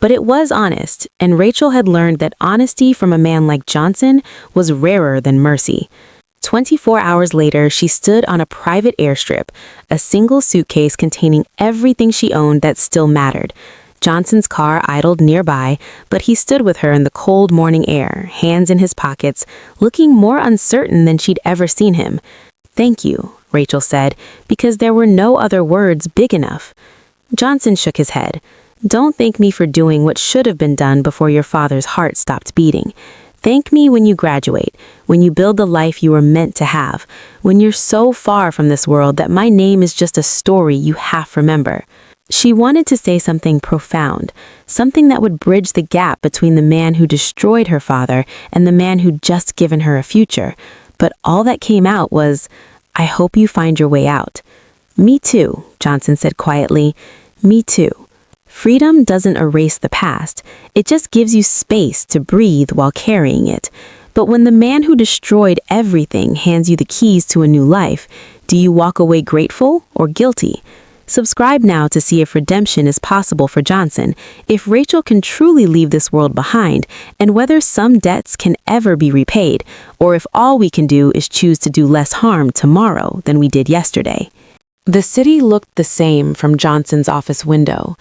But it was honest, and Rachel had learned that honesty from a man like Johnson was rarer than mercy. 24 hours later, she stood on a private airstrip, a single suitcase containing everything she owned that still mattered. Johnson's car idled nearby, but he stood with her in the cold morning air, hands in his pockets, looking more uncertain than she'd ever seen him. "Thank you," Rachel said, because there were no other words big enough. Johnson shook his head. "Don't thank me for doing what should have been done before your father's heart stopped beating. Thank me when you graduate, when you build the life you were meant to have, when you're so far from this world that my name is just a story you half remember." She wanted to say something profound, something that would bridge the gap between the man who destroyed her father and the man who'd just given her a future. But all that came out was, "I hope you find your way out." "Me too," Johnson said quietly. "Me too." Freedom doesn't erase the past. It just gives you space to breathe while carrying it. But when the man who destroyed everything hands you the keys to a new life, do you walk away grateful or guilty? Subscribe now to see if redemption is possible for Johnson, if Rachel can truly leave this world behind, and whether some debts can ever be repaid, or if all we can do is choose to do less harm tomorrow than we did yesterday. The city looked the same from Johnson's office window.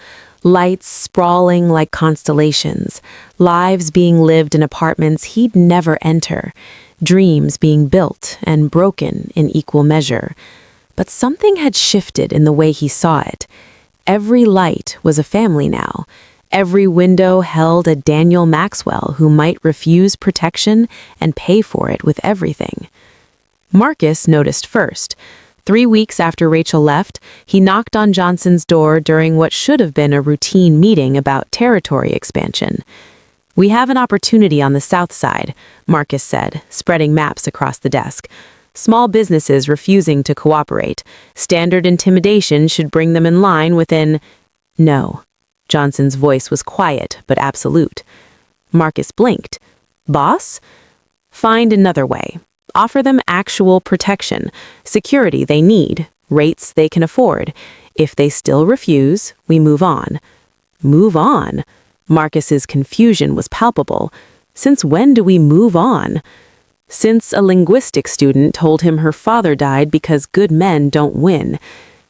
Lights sprawling like constellations, lives being lived in apartments he'd never enter, dreams being built and broken in equal measure. But something had shifted in the way he saw it. Every light was a family now. Every window held a Daniel Maxwell who might refuse protection and pay for it with everything. Marcus noticed first. 3 weeks after Rachel left, he knocked on Johnson's door during what should have been a routine meeting about territory expansion. "We have an opportunity on the south side," Marcus said, spreading maps across the desk. "Small businesses refusing to cooperate. Standard intimidation should bring them in line within—" "No." Johnson's voice was quiet but absolute. Marcus blinked. "Boss? Find another way. Offer them actual protection, security they need, rates they can afford. If they still refuse, we move on." "Move on?" Marcus's confusion was palpable. Since when do we move on? Since a linguistics student told him her father died because good men don't win.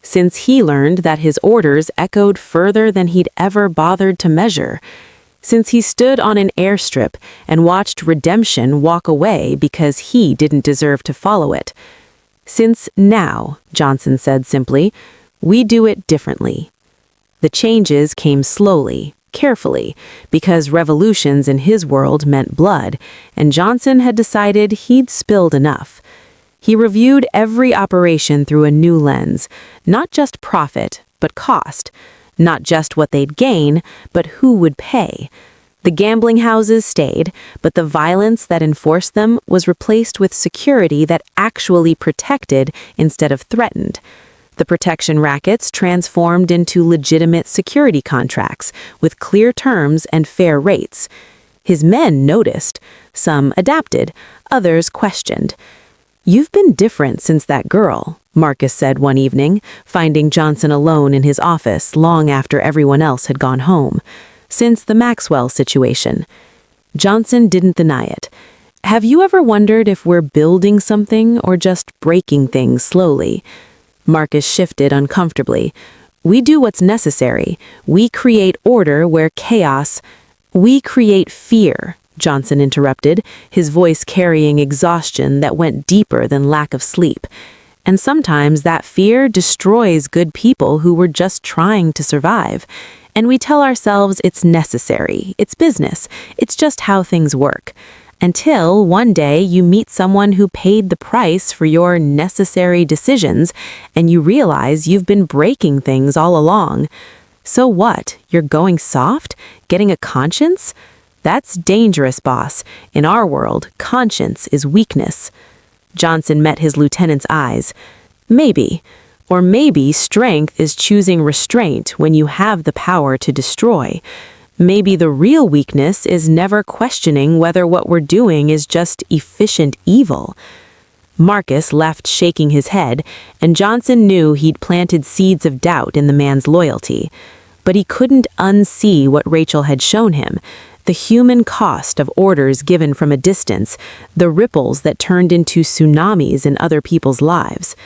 Since he learned that his orders echoed further than he'd ever bothered to measure. Since he stood on an airstrip and watched redemption walk away because he didn't deserve to follow it. Since now, Johnson said simply, we do it differently. The changes came slowly, carefully, because revolutions in his world meant blood, and Johnson had decided he'd spilled enough. He reviewed every operation through a new lens, not just profit, but cost. Not just what they'd gain, but who would pay. The gambling houses stayed, but the violence that enforced them was replaced with security that actually protected instead of threatened. The protection rackets transformed into legitimate security contracts with clear terms and fair rates. His men noticed. Some adapted, others questioned. "You've been different since that girl," Marcus said one evening, finding Johnson alone in his office long after everyone else had gone home. "Since the Maxwell situation." Johnson didn't deny it. "Have you ever wondered if we're building something or just breaking things slowly?" Marcus shifted uncomfortably. "We do what's necessary. We create order where chaos—" "We create fear," Johnson interrupted, his voice carrying exhaustion that went deeper than lack of sleep. "And sometimes that fear destroys good people who were just trying to survive. And we tell ourselves it's necessary, it's business, it's just how things work. Until one day you meet someone who paid the price for your necessary decisions, and you realize you've been breaking things all along. So what? You're going soft? Getting a conscience? That's dangerous, boss. In our world, conscience is weakness." Johnson met his lieutenant's eyes. "Maybe. Or maybe strength is choosing restraint when you have the power to destroy. Maybe the real weakness is never questioning whether what we're doing is just efficient evil." Marcus left shaking his head, and Johnson knew he'd planted seeds of doubt in the man's loyalty. But he couldn't unsee what Rachel had shown him, the human cost of orders given from a distance, the ripples that turned into tsunamis in other people's lives.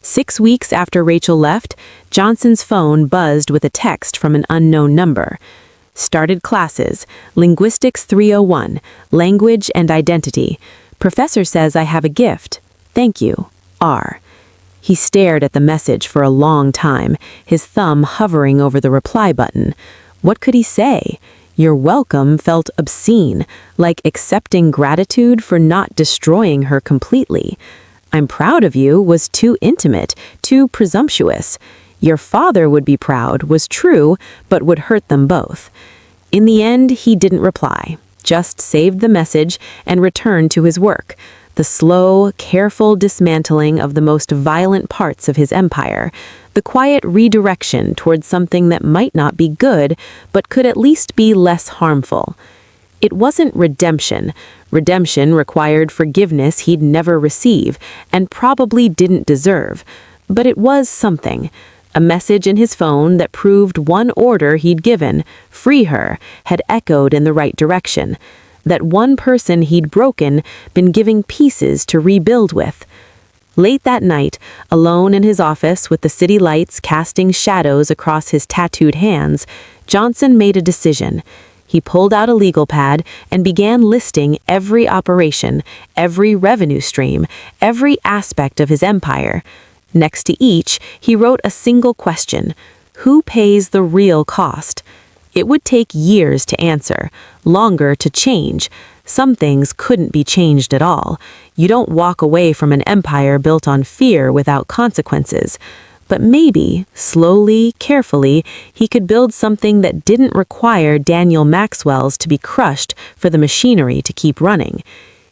6 weeks after Rachel left, Johnson's phone buzzed with a text from an unknown number. "Started classes. Linguistics 301. Language and identity. Professor says I have a gift. Thank you. R." He stared at the message for a long time, his thumb hovering over the reply button. What could he say? "You're welcome" felt obscene, like accepting gratitude for not destroying her completely. "I'm proud of you" was too intimate, too presumptuous. "Your father would be proud" was true, but would hurt them both. In the end, he didn't reply, just saved the message and returned to his work, the slow, careful dismantling of the most violent parts of his empire, the quiet redirection towards something that might not be good, but could at least be less harmful. It wasn't redemption. Redemption required forgiveness he'd never receive, and probably didn't deserve. But it was something. A message in his phone that proved one order he'd given, free her, had echoed in the right direction. That one person he'd broken, been giving pieces to rebuild with. Late that night, alone in his office with the city lights casting shadows across his tattooed hands, Johnson made a decision. He pulled out a legal pad and began listing every operation, every revenue stream, every aspect of his empire. Next to each, he wrote a single question: who pays the real cost? It would take years to answer, longer to change. Some things couldn't be changed at all. You don't walk away from an empire built on fear without consequences. But maybe, slowly, carefully, he could build something that didn't require Daniel Maxwell's to be crushed for the machinery to keep running.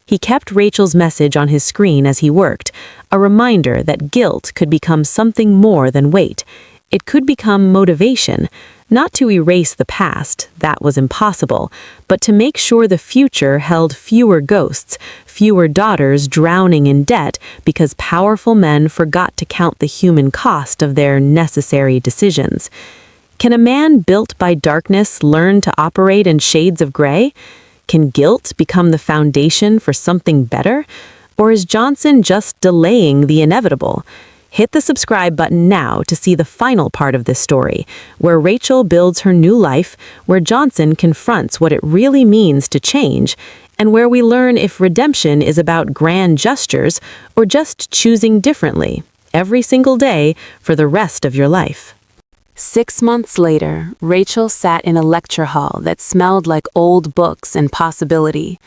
He kept Rachel's message on his screen as he worked, a reminder that guilt could become something more than weight. It could become motivation, not to erase the past, that was impossible, but to make sure the future held fewer ghosts, fewer daughters drowning in debt because powerful men forgot to count the human cost of their necessary decisions. Can a man built by darkness learn to operate in shades of gray? Can guilt become the foundation for something better? Or is Johnson just delaying the inevitable? Hit the subscribe button now to see the final part of this story, where Rachel builds her new life, where Johnson confronts what it really means to change, and where we learn if redemption is about grand gestures or just choosing differently, every single day for the rest of your life. 6 months later, Rachel sat in a lecture hall that smelled like old books and possibility.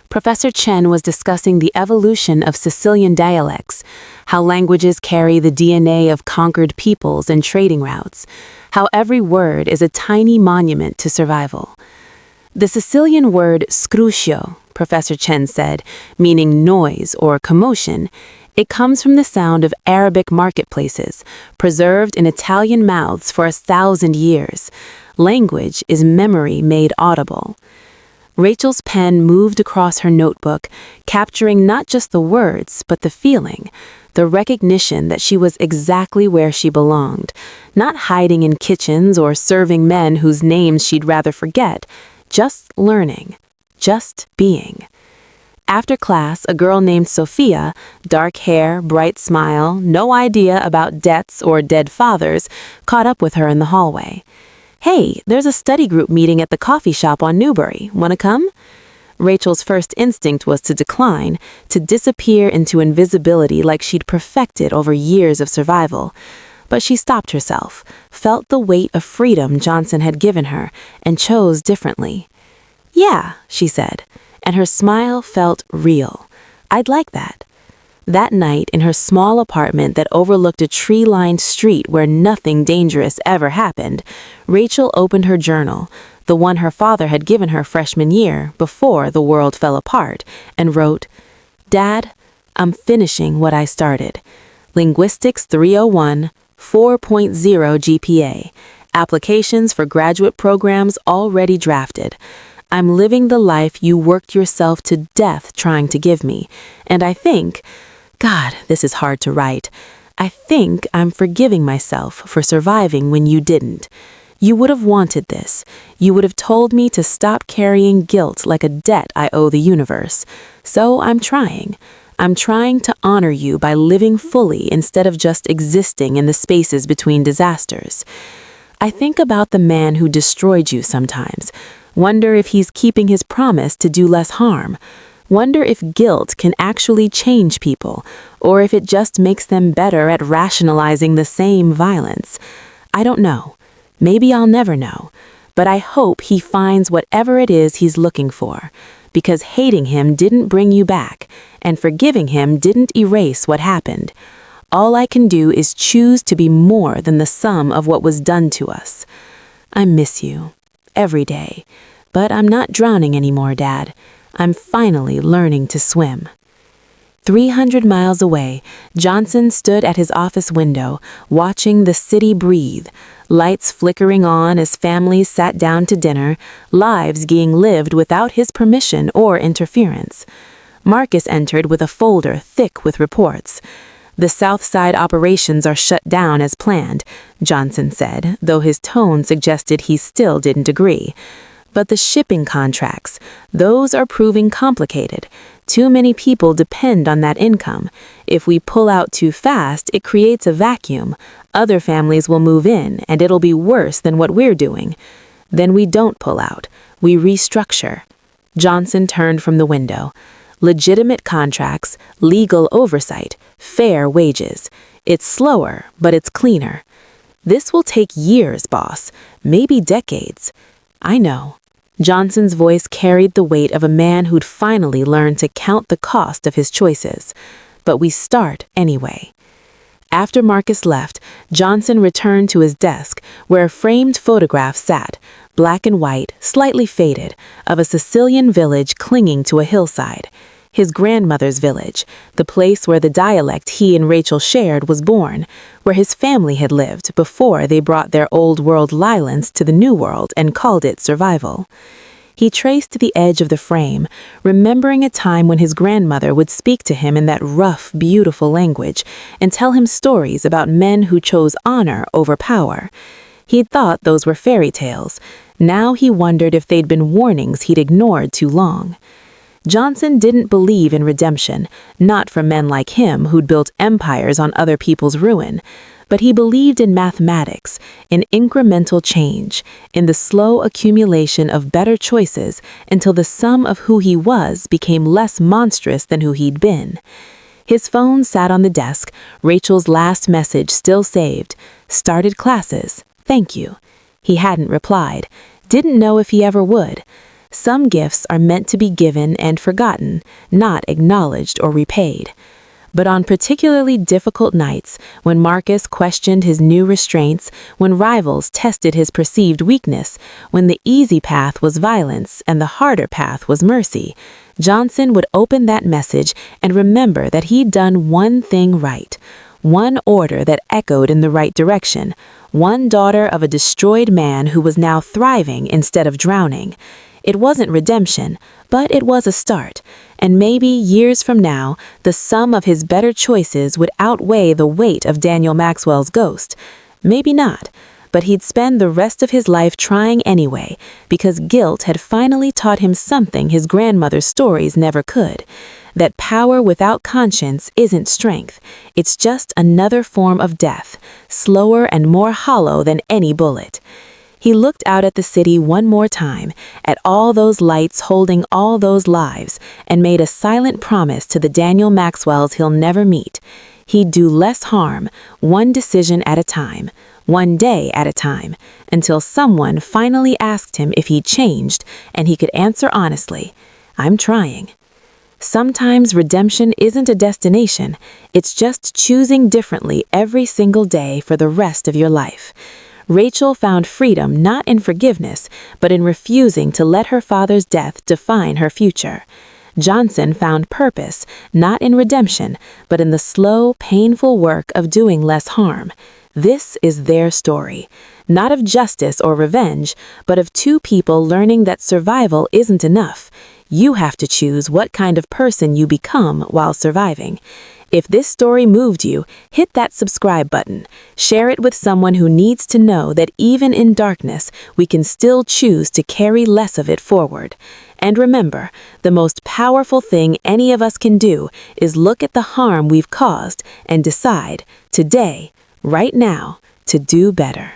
Professor Chen was discussing the evolution of Sicilian dialects, how languages carry the DNA of conquered peoples and trading routes, how every word is a tiny monument to survival. The Sicilian word scruscio, Professor Chen said, meaning noise or commotion, it comes from the sound of Arabic marketplaces, preserved in Italian mouths for 1,000 years. Language is memory made audible. Rachel's pen moved across her notebook, capturing not just the words, but the feeling, the recognition that she was exactly where she belonged, not hiding in kitchens or serving men whose names she'd rather forget, just learning, just being. After class, a girl named Sophia, dark hair, bright smile, no idea about debts or dead fathers, caught up with her in the hallway. "Hey, there's a study group meeting at the coffee shop on Newbury. Wanna come?" Rachel's first instinct was to decline, to disappear into invisibility like she'd perfected over years of survival. But she stopped herself, felt the weight of freedom Johnson had given her, and chose differently. "Yeah," she said, and her smile felt real. "I'd like that." That night, in her small apartment that overlooked a tree-lined street where nothing dangerous ever happened, Rachel opened her journal, the one her father had given her freshman year before the world fell apart, and wrote, "Dad, I'm finishing what I started. Linguistics 301, 4.0 GPA. Applications for graduate programs already drafted. I'm living the life you worked yourself to death trying to give me, and I think, God, this is hard to write. I think I'm forgiving myself for surviving when you didn't. You would have wanted this. You would have told me to stop carrying guilt like a debt I owe the universe. So I'm trying. I'm trying to honor you by living fully instead of just existing in the spaces between disasters. I think about the man who destroyed you sometimes. Wonder if he's keeping his promise to do less harm. Wonder if guilt can actually change people, or if it just makes them better at rationalizing the same violence. I don't know. Maybe I'll never know. But I hope he finds whatever it is he's looking for, because hating him didn't bring you back, and forgiving him didn't erase what happened. All I can do is choose to be more than the sum of what was done to us. I miss you. Every day. But I'm not drowning anymore, Dad. I'm finally learning to swim." 300 miles away, Johnson stood at his office window, watching the city breathe, lights flickering on as families sat down to dinner, lives being lived without his permission or interference. Marcus entered with a folder thick with reports. "The South Side operations are shut down as planned," Johnson said, though his tone suggested he still didn't agree. "But the shipping contracts, those are proving complicated. Too many people depend on that income. If we pull out too fast, it creates a vacuum. Other families will move in, and it'll be worse than what we're doing. Then we don't pull out. We restructure." Johnson turned from the window. "Legitimate contracts, legal oversight, fair wages. It's slower, but it's cleaner. This will take years, boss, maybe decades." "I know." Johnson's voice carried the weight of a man who'd finally learned to count the cost of his choices. "But we start anyway." After Marcus left, Johnson returned to his desk, where a framed photograph sat, black and white, slightly faded, of a Sicilian village clinging to a hillside. His grandmother's village, the place where the dialect he and Rachel shared was born, where his family had lived before they brought their old world Leylands to the new world and called it survival. He traced the edge of the frame, remembering a time when his grandmother would speak to him in that rough, beautiful language and tell him stories about men who chose honor over power. He'd thought those were fairy tales. Now he wondered if they'd been warnings he'd ignored too long. Johnson didn't believe in redemption, not from men like him who'd built empires on other people's ruin, but he believed in mathematics, in incremental change, in the slow accumulation of better choices until the sum of who he was became less monstrous than who he'd been. His phone sat on the desk, Rachel's last message still saved. "Started classes. Thank you." He hadn't replied, didn't know if he ever would. Some gifts are meant to be given and forgotten, not acknowledged or repaid. But on particularly difficult nights, when Marcus questioned his new restraints, when rivals tested his perceived weakness, when the easy path was violence and the harder path was mercy, Johnson would open that message and remember that he'd done one thing right, one order that echoed in the right direction, one daughter of a destroyed man who was now thriving instead of drowning. It wasn't redemption, but it was a start. And maybe years from now, the sum of his better choices would outweigh the weight of Daniel Maxwell's ghost. Maybe not, but he'd spend the rest of his life trying anyway, because guilt had finally taught him something his grandmother's stories never could. That power without conscience isn't strength. It's just another form of death, slower and more hollow than any bullet. He looked out at the city one more time, at all those lights holding all those lives, and made a silent promise to the Daniel Maxwells he'll never meet. He'd do less harm, one decision at a time, one day at a time, until someone finally asked him if he'd changed, and he could answer honestly, "I'm trying." Sometimes redemption isn't a destination, it's just choosing differently every single day for the rest of your life. Rachel found freedom not in forgiveness, but in refusing to let her father's death define her future. Johnson found purpose not in redemption, but in the slow, painful work of doing less harm. This is their story, not of justice or revenge, but of two people learning that survival isn't enough. You have to choose what kind of person you become while surviving. If this story moved you, hit that subscribe button. Share it with someone who needs to know that even in darkness, we can still choose to carry less of it forward. And remember, the most powerful thing any of us can do is look at the harm we've caused and decide, today, right now, to do better.